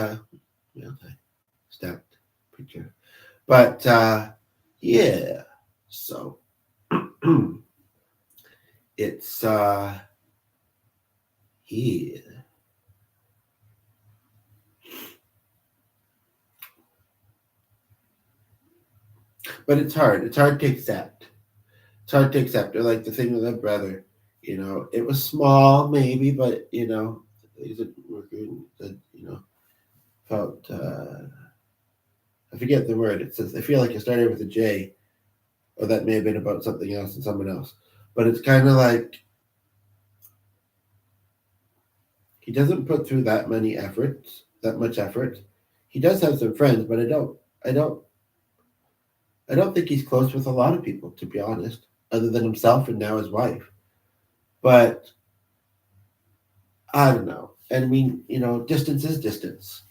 stacked picture. But yeah, so it's yeah. But it's hard. It's hard to accept. It's hard to accept. Or like the thing with my brother, it was small maybe, but things that were good that felt I forget the word. It says I feel like it started with a J, or that may have been about something else and someone else. But it's kind of like he doesn't put through that much effort. He does have some friends, but I don't think he's close with a lot of people, to be honest, other than himself and now his wife. But I don't know. And I mean, distance is distance.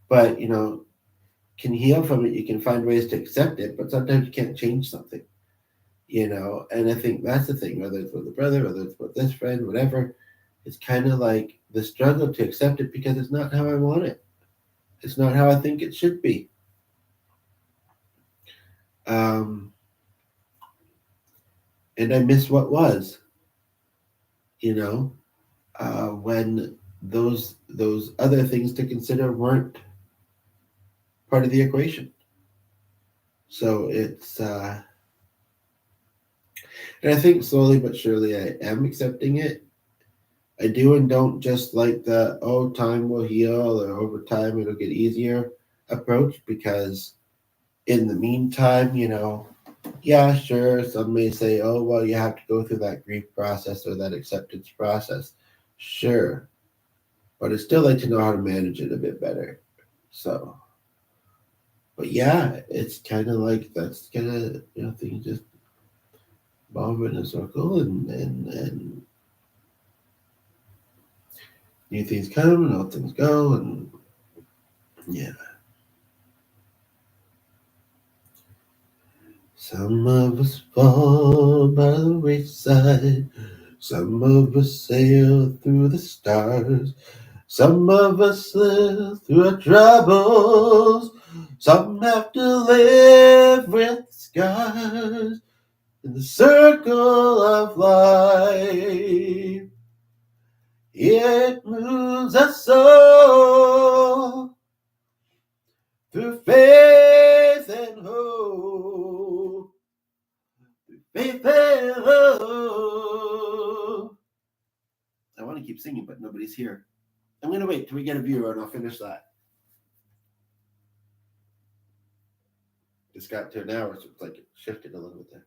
But can heal from it. You can find ways to accept it, but sometimes you can't change something. And I think that's the thing, whether it's with a brother, whether it's with this friend, whatever, it's kind of like the struggle to accept it because it's not how I want it. It's not how I think it should be. Um, and I miss what was, when those other things to consider weren't part of the equation. So and I think slowly but surely I am accepting it. I do and don't just like the time will heal or over time it'll get easier approach, because in the meantime, yeah, sure, some may say, oh well, you have to go through that grief process or that acceptance process. Sure. But I'd still like to know how to manage it a bit better. So but yeah, it's kinda like that's kinda things just evolve in a circle, and new things come and old things go, and yeah. Some of us fall by the wayside. Some of us sail through the stars. Some of us live through our troubles. Some have to live with scars in the circle of life. It moves us all through faith and hope. Faith and hope. I want to keep singing, but nobody's here. I'm going to wait till we get a viewer and I'll finish that. It's got to an hour, so it's like it shifted a little bit there.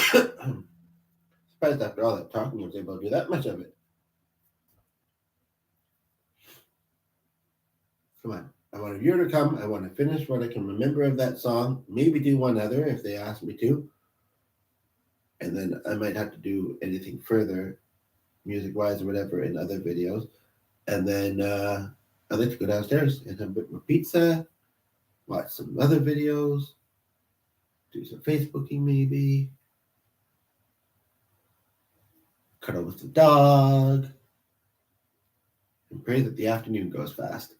Surprised after all that talking I was able to do that much of it. Come on. I want a viewer to come. I want to finish what I can remember of that song. Maybe do one other if they ask me to. And then I might have to do anything further, music-wise or whatever, in other videos. And then I'd like to go downstairs and have a bit more pizza, watch some other videos, do some Facebooking maybe, cuddle with the dog, and pray that the afternoon goes fast.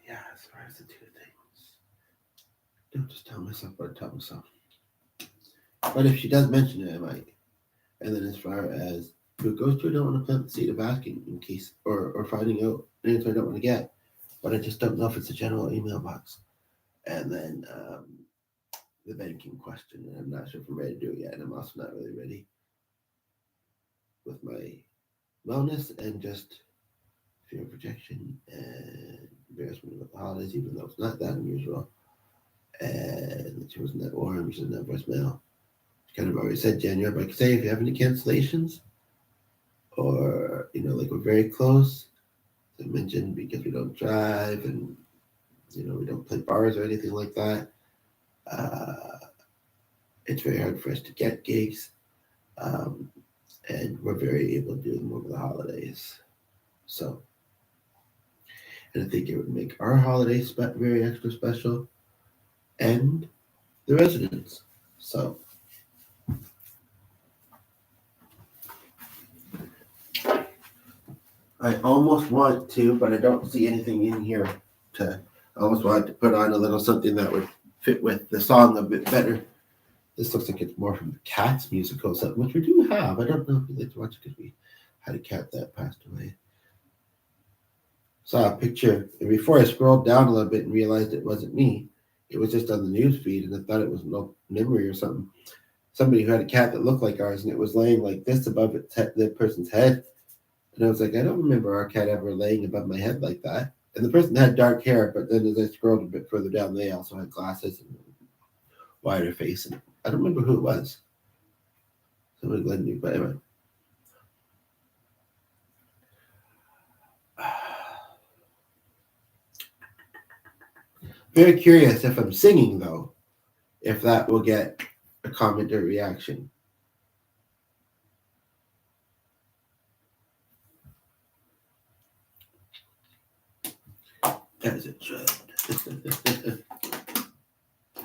Yeah, as far as the two things, don't just tell myself what I tell myself. But if she does mention it, I might. And then as far as who it goes to, I don't want to plant the seed of asking in case, or finding out an answer I don't want to get. But I just don't know if it's a general email box. And then the banking question, and I'm not sure if I'm ready to do it yet, and I'm also not really ready with my wellness and just fear of rejection and embarrassment about the holidays, even though it's not that unusual. And the chosen that orange and that voicemail. Kind of already said January, but I could say if you have any cancellations, or like we're very close, as I mentioned, because we don't drive and we don't play bars or anything like that. It's very hard for us to get gigs, and we're very able to do them over the holidays. So, and I think it would make our holidays very extra special, and the residents. So, I almost want to, but I don't see anything in here I almost wanted to put on a little something that would fit with the song a bit better. This looks like it's more from the Cats musical, which we do have. I don't know if you'd like to watch it because we had a cat that passed away. Saw a picture, and before I scrolled down a little bit and realized it wasn't me, it was just on the news feed, and I thought it was no memory or something. Somebody who had a cat that looked like ours, and it was laying like this above the person's head. And I was like, I don't remember our cat ever laying above my head like that. And the person had dark hair, but then as I scrolled a bit further down, they also had glasses and wider face. And I don't remember who it was. Somebody Glenn knew, but anyway. Very curious if I'm singing, though, if that will get a comment or reaction. As it should.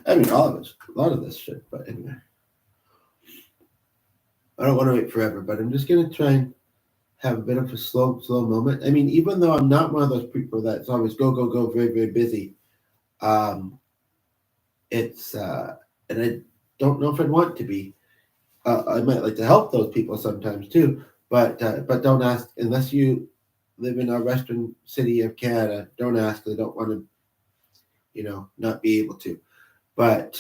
I mean, all of us, a lot of this should, but anyway. I don't want to wait forever, but I'm just going to try and have a bit of a slow moment. I mean, even though I'm not one of those people that's always go, very, very busy, it's, and I don't know if I'd want to be. I might like to help those people sometimes too, but don't ask unless you live in a western city of Canada. Don't ask. I don't want to, not be able to. But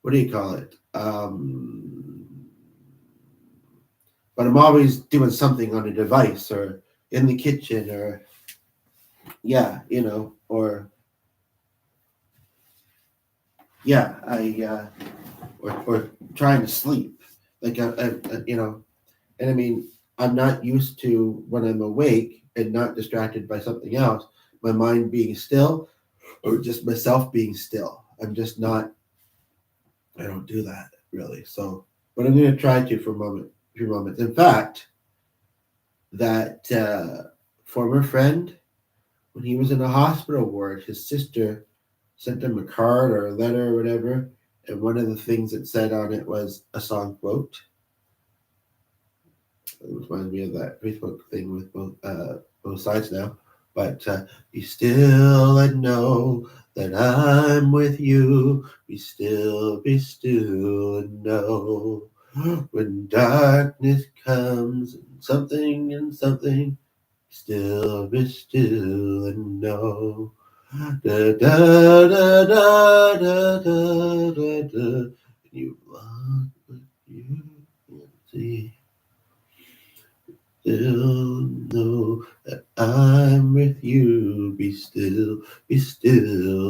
what do you call it? But I'm always doing something on a device or in the kitchen or or or trying to sleep. Like and I mean, I'm not used to when I'm awake and not distracted by something else, my mind being still or just myself being still. I'm just not, I don't do that really. So, but I'm going to try to for a few moments. In fact, that former friend, when he was in a hospital ward, his sister sent him a card or a letter or whatever. And one of the things it said on it was a song quote. It reminds me of that Facebook thing with both sides now. But be still and know that I'm with you. Be still and know. When darkness comes and something, still be still and know. Da da da da da da da da. You want what you can see. Still know that I'm with you. Be still,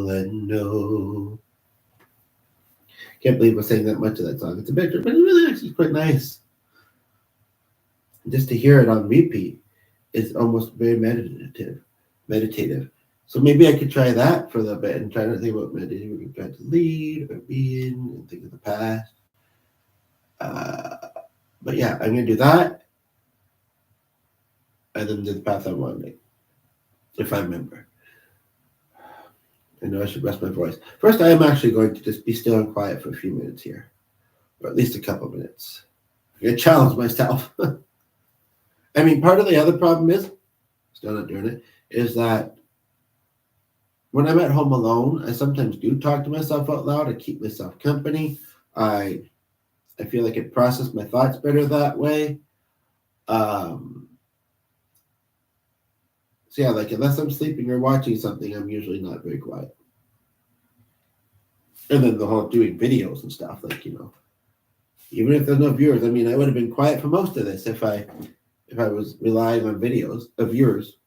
and know. Can't believe we're saying that much of that song. It's a bit, but it really actually quite nice. Just to hear it on repeat is almost very meditative. So maybe I could try that for a little bit and try to think about meditating. We can try to lead or be in and think of the past. But yeah, I'm gonna do that, and then do the path I'm wanting, if I remember. I know I should rest my voice. First, I am actually going to just be still and quiet for a few minutes here, or at least a couple minutes. I'm gonna challenge myself. I mean, part of the other problem is, still not doing it, is that when I'm at home alone, I sometimes do talk to myself out loud. I keep myself company. I feel like I process my thoughts better that way. So yeah, like unless I'm sleeping or watching something, I'm usually not very quiet. And then the whole doing videos and stuff, like even if there's no viewers, I mean, I would have been quiet for most of this if I was relying on videos of viewers.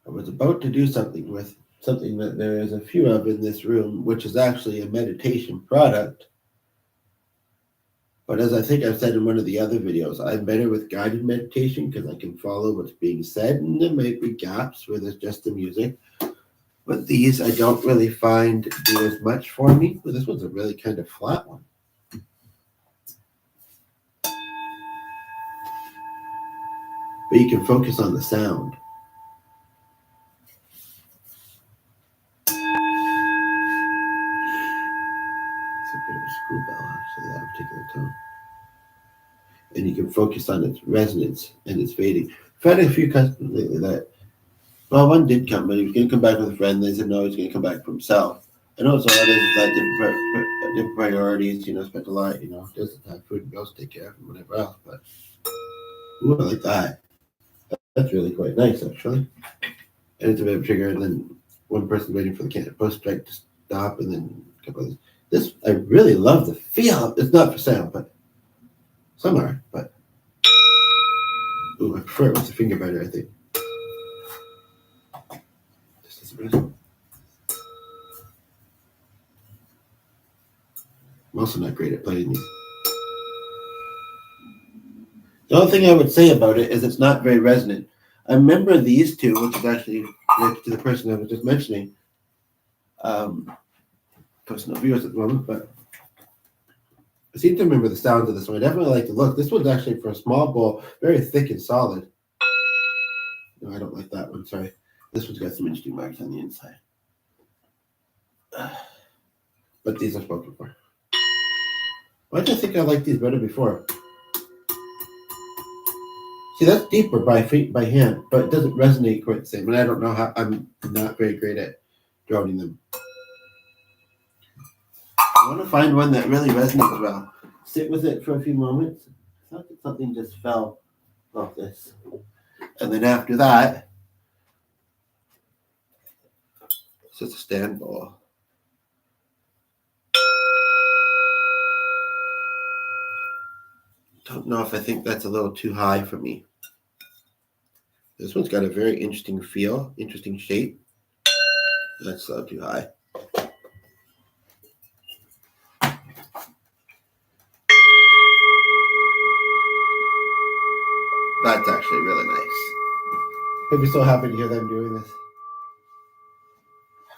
I was about to do something with something that there is a few of in this room, which is actually a meditation product. But as I think I've said in one of the other videos, I'm better with guided meditation because I can follow what's being said, and there might be gaps where there's just the music. But these I don't really find do as much for me. Well, this one's a really kind of flat one. But you can focus on the sound. It's a bit of a screw bell, actually, that particular tone. And you can focus on its resonance and its fading. I've had a few customers lately that, well, one did come, but he was going to come back with a friend. They said no, he's going to come back for himself. I know it's all it is like different priorities, spent a lot, doesn't have food and bills to take care of and whatever else. But, ooh, I like that. That's really quite nice, actually. And it's a bit of a trigger. And then one person waiting for the post strike to stop, and then a couple others. This, I really love the feel. It's not for sale, but some are. But, ooh, I prefer it with the finger better, I think. This is really. I'm also not great at playing these. The only thing I would say about it is it's not very resonant. I remember these two, which is actually related to the person I was just mentioning. Personal viewers at the moment, but I seem to remember the sounds of this one. I definitely like the look. This one's actually for a small bowl, very thick and solid. No, I don't like that one. Sorry. This one's got some interesting marks on the inside. But these are spoken for. Why did I think I liked these better before? See, that's deeper by hand, but it doesn't resonate quite the same. And I don't know how. I'm not very great at droning them. I want to find one that really resonates well. Sit with it for a few moments. I thought that something just fell off this. And then after that, it's just a stand bowl. Don't know if I think that's a little too high for me. This one's got a very interesting feel, interesting shape. That's a little too high. That's actually really nice. I'd be so happy to hear them doing this.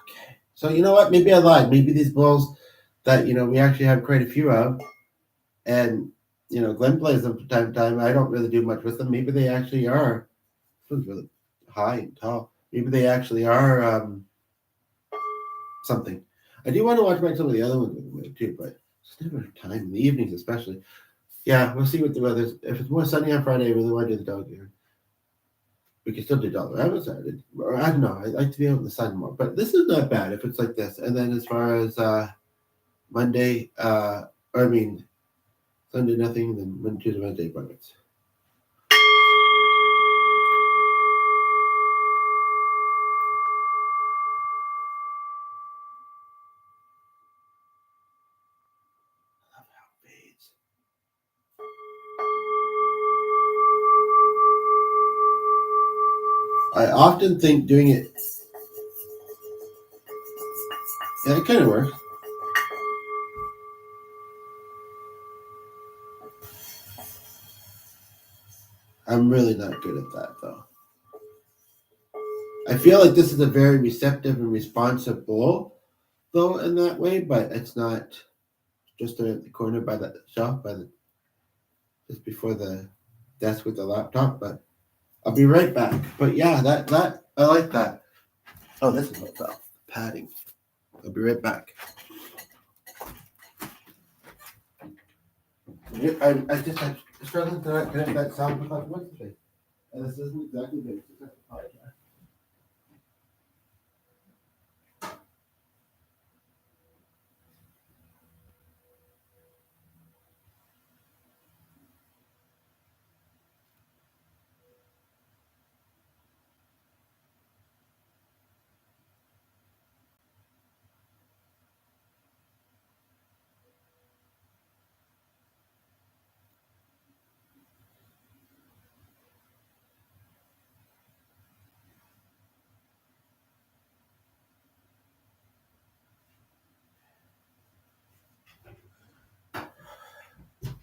Okay. So you know what? Maybe I lied. Maybe these bowls that we actually have quite a few of, and Glenn plays them from time to time. I don't really do much with them. Maybe they actually are. This one's really high and tall. Maybe they actually are something. I do want to watch back some of the other ones with them too, but it's never time in the evenings, especially. Yeah, we'll see what the weather's. If it's more sunny on Friday, I really want to do the dog yard. We can still do dog rabbits. I don't know. I like to be out in the sun more, but this is not bad if it's like this. And then as far as Monday, Sunday nothing. Then Monday, Tuesday, Wednesday appointments. I often think doing it. Yeah, it kind of works. I'm really not good at that though. I feel like this is a very receptive and responsive bowl, though, in that way, but it's not just at the corner by the shelf, just before the desk with the laptop. But I'll be right back. But yeah, that I like that. Oh, this is what fell. Padding. I'll be right back. I just I'm struggling to connect that sound with what's the thing. And this isn't exactly good.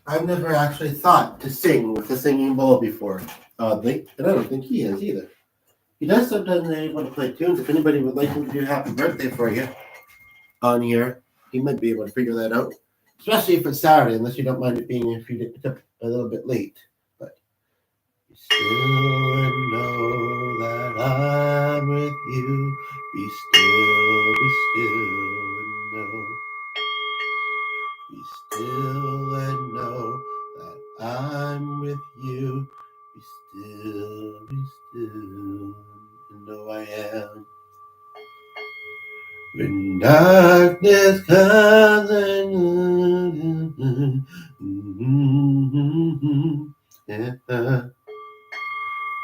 I've never actually thought to sing with a singing bowl before, oddly, and I don't think he has either. He does sometimes able to play tunes. If anybody would like him to do happy birthday for you on here, he might be able to figure that out. Especially if it's Saturday, unless you don't mind it being if you did a little bit late. But be still and know that I'm with you. Be still and know. Be still and know that I'm with you. Be still and know I am. When darkness comes and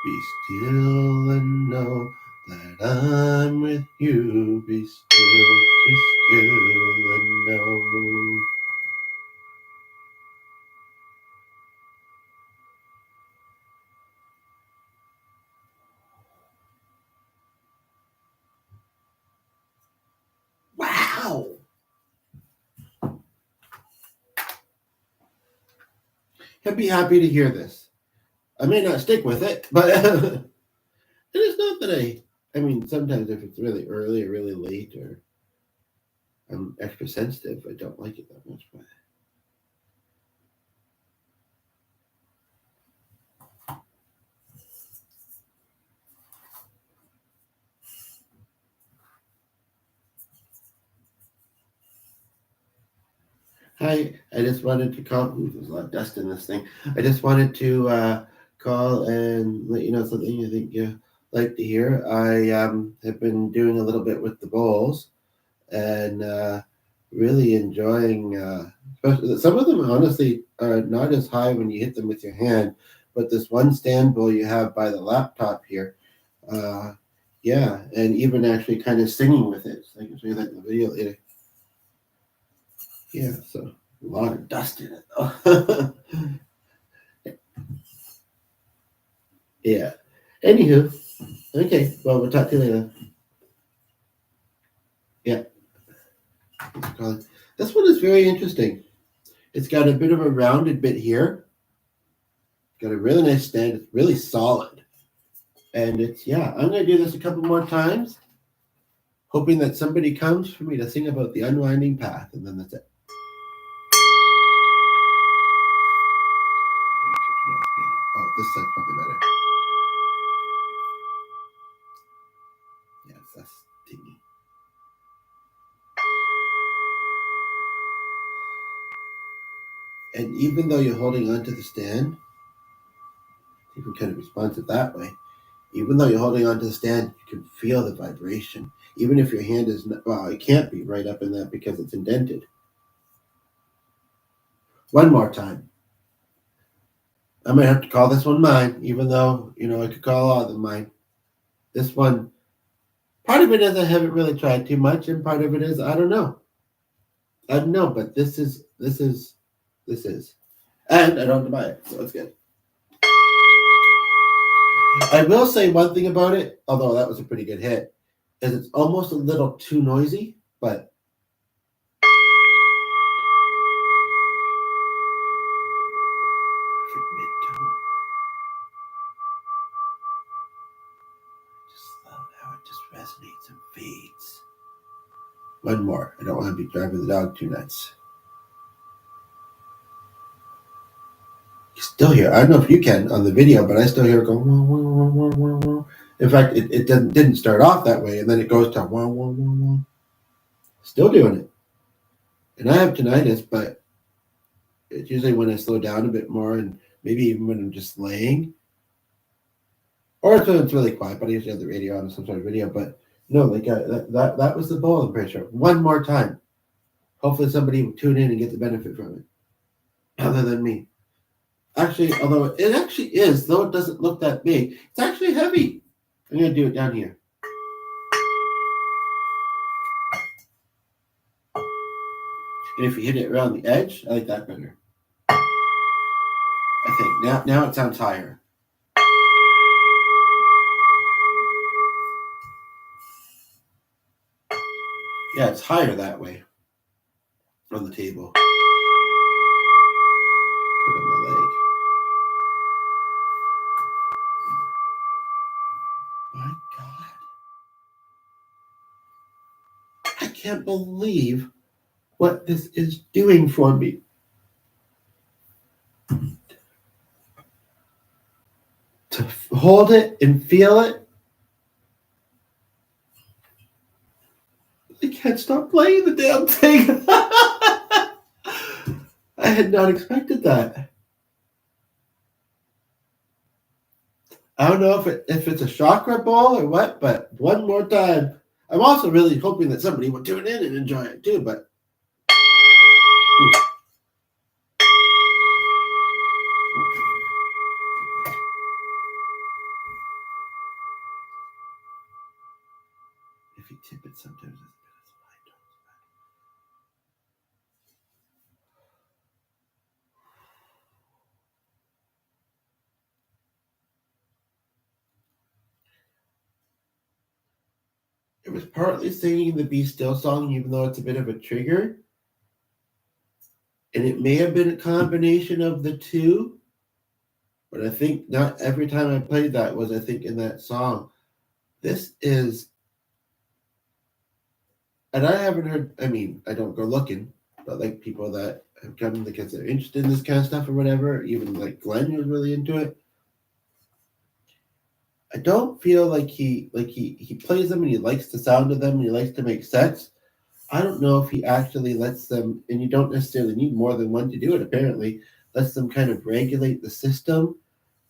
be still and know that I'm with you. Be still and know. Wow. He'll be happy to hear this. I may not stick with it, but and it's not that I mean, sometimes if it's really early or really late or I'm extra sensitive, I don't like it that much. But hi, I just wanted to call. Ooh, there's a lot of dust in this thing. I just wanted to call and let you know something I think you like to hear. I have been doing a little bit with the bowls and really enjoying. Some of them honestly are not as high when you hit them with your hand, but this one stand bowl you have by the laptop here, yeah, and even actually kind of singing with it. So I can show you that in the video later. Yeah, so a lot of dust in it though. Yeah. Anywho, okay. Well, we'll talk to you later. Yeah. This one is very interesting. It's got a bit of a rounded bit here. Got a really nice stand. It's really solid. And it's, yeah, I'm going to do this a couple more times, hoping that somebody comes for me to sing about the unwinding path. And then that's it. Oh, this side's probably better. Yeah, it's less dingy. And even though you're holding onto the stand, you can kind of responsive that way. Even though you're holding onto the stand, you can feel the vibration. Even if your hand is not, well, it can't be right up in that because it's indented. One more time. I might have to call this one mine, even though, I could call all of them mine. This one, part of it is I haven't really tried too much, and part of it is I don't know. I don't know, but this is. And I don't have to buy it, so it's good. I will say one thing about it, although that was a pretty good hit, is it's almost a little too noisy, but perfect mid-tone. Just love how it just resonates and fades. One more. I don't want to be driving the dog too nuts. You still hear, I don't know if you can on the video, but I still hear it go wah, wah, wah, wah, wah, wah. In fact, it didn't start off that way, and then it goes to wah, wah, wah, wah. Still doing it. And I have tinnitus, but it's usually when I slow down a bit more, and maybe even when I'm just laying, or it's when it's really quiet. But I usually have the radio on, some sort of video. But no, like that was the bowl. I'm pretty sure. One more time. Hopefully, somebody will tune in and get the benefit from it, other than me. Actually, although it actually is, though it doesn't look that big, it's actually heavy. I'm gonna do it down here. And if you hit it around the edge, I like that better. I think now it sounds higher. Yeah, it's higher that way on the table. Put it on my leg. My God. I can't believe what this is doing for me. To hold it and feel it. I can't stop playing the damn thing. I had not expected that. I don't know if it's a chakra ball or what, but one more time. I'm also really hoping that somebody will tune in and enjoy it too, but if you tip it sometimes it's a bit of slide. It was partly singing the Be Still song, even though it's a bit of a trigger. And it may have been a combination of the two, but I think not every time I played that was, I think, in that song. This is, and I haven't heard, I mean, I don't go looking, but like people that have come because they're interested in this kind of stuff or whatever, even like Glenn was really into it. I don't feel like he plays them and he likes the sound of them and he likes to make sets. I don't know if he actually lets them, and you don't necessarily need more than one to do it, apparently, lets them kind of regulate the system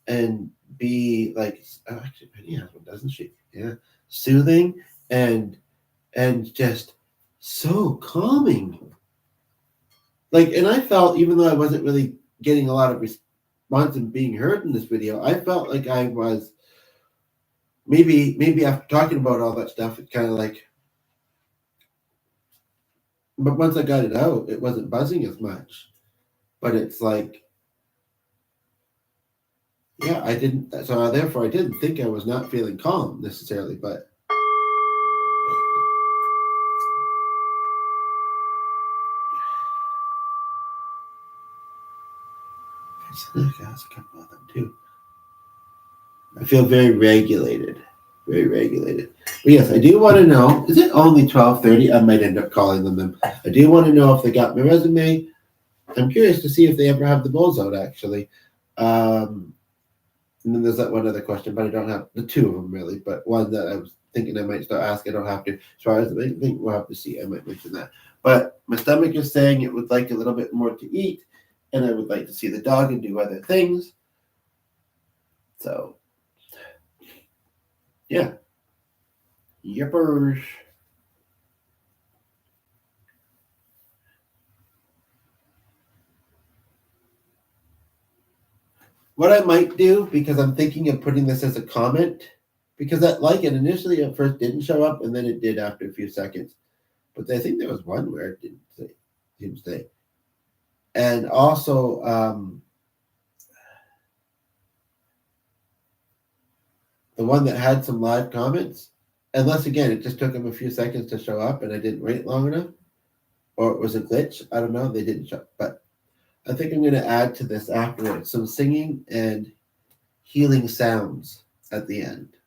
and be like, oh, actually, Penny has one, doesn't she? Yeah. Soothing and just so calming. Like, and I felt, even though I wasn't really getting a lot of response and being heard in this video, I felt like I was maybe after talking about all that stuff, it's kind of like, but once I got it out, it wasn't buzzing as much. But it's like, yeah, I didn't. So therefore, I didn't think I was not feeling calm necessarily. But there's a couple of them too. I feel very regulated, very regulated. But yes, I do want to know. Is it only 12:30? I might end up calling them. I do want to know if they got my resume. I'm curious to see if they ever have the bowls out, actually. And then there's that one other question, but I don't have the two of them really. But one that I was thinking I might start asking, I don't have to. As far as I think we'll have to see. I might mention that. But my stomach is saying it would like a little bit more to eat, and I would like to see the dog and do other things. So, yeah. Yippers. What I might do, because I'm thinking of putting this as a comment, because that like it initially at first didn't show up, and then it did after a few seconds. But I think there was one where it didn't say. And also, the one that had some live comments, unless again it just took them a few seconds to show up and I didn't wait long enough, or it was a glitch. I don't know. They didn't show up, but I think I'm going to add to this afterwards some singing and healing sounds at the end.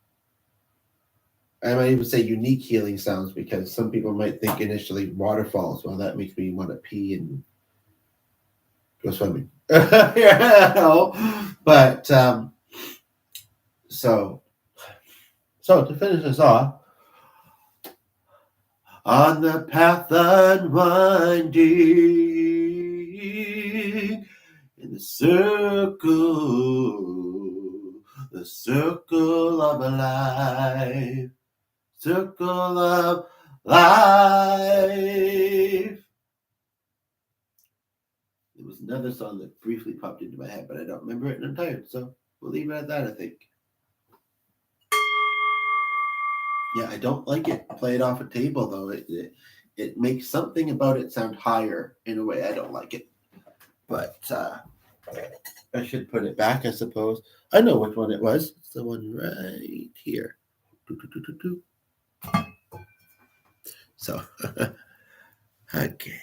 I might even say unique healing sounds because some people might think initially waterfalls. Well, that makes me want to pee and go swimming. But so to finish this off, on the path unwinding in the circle of a life. Circle of life. There was another song that briefly popped into my head, but I don't remember it and I'm tired, so we'll leave it at that, I think. Yeah, I don't like it. Play it off a table, though. It makes something about it sound higher in a way I don't like it. But I should put it back, I suppose. I know which one it was. It's the one right here. So, okay.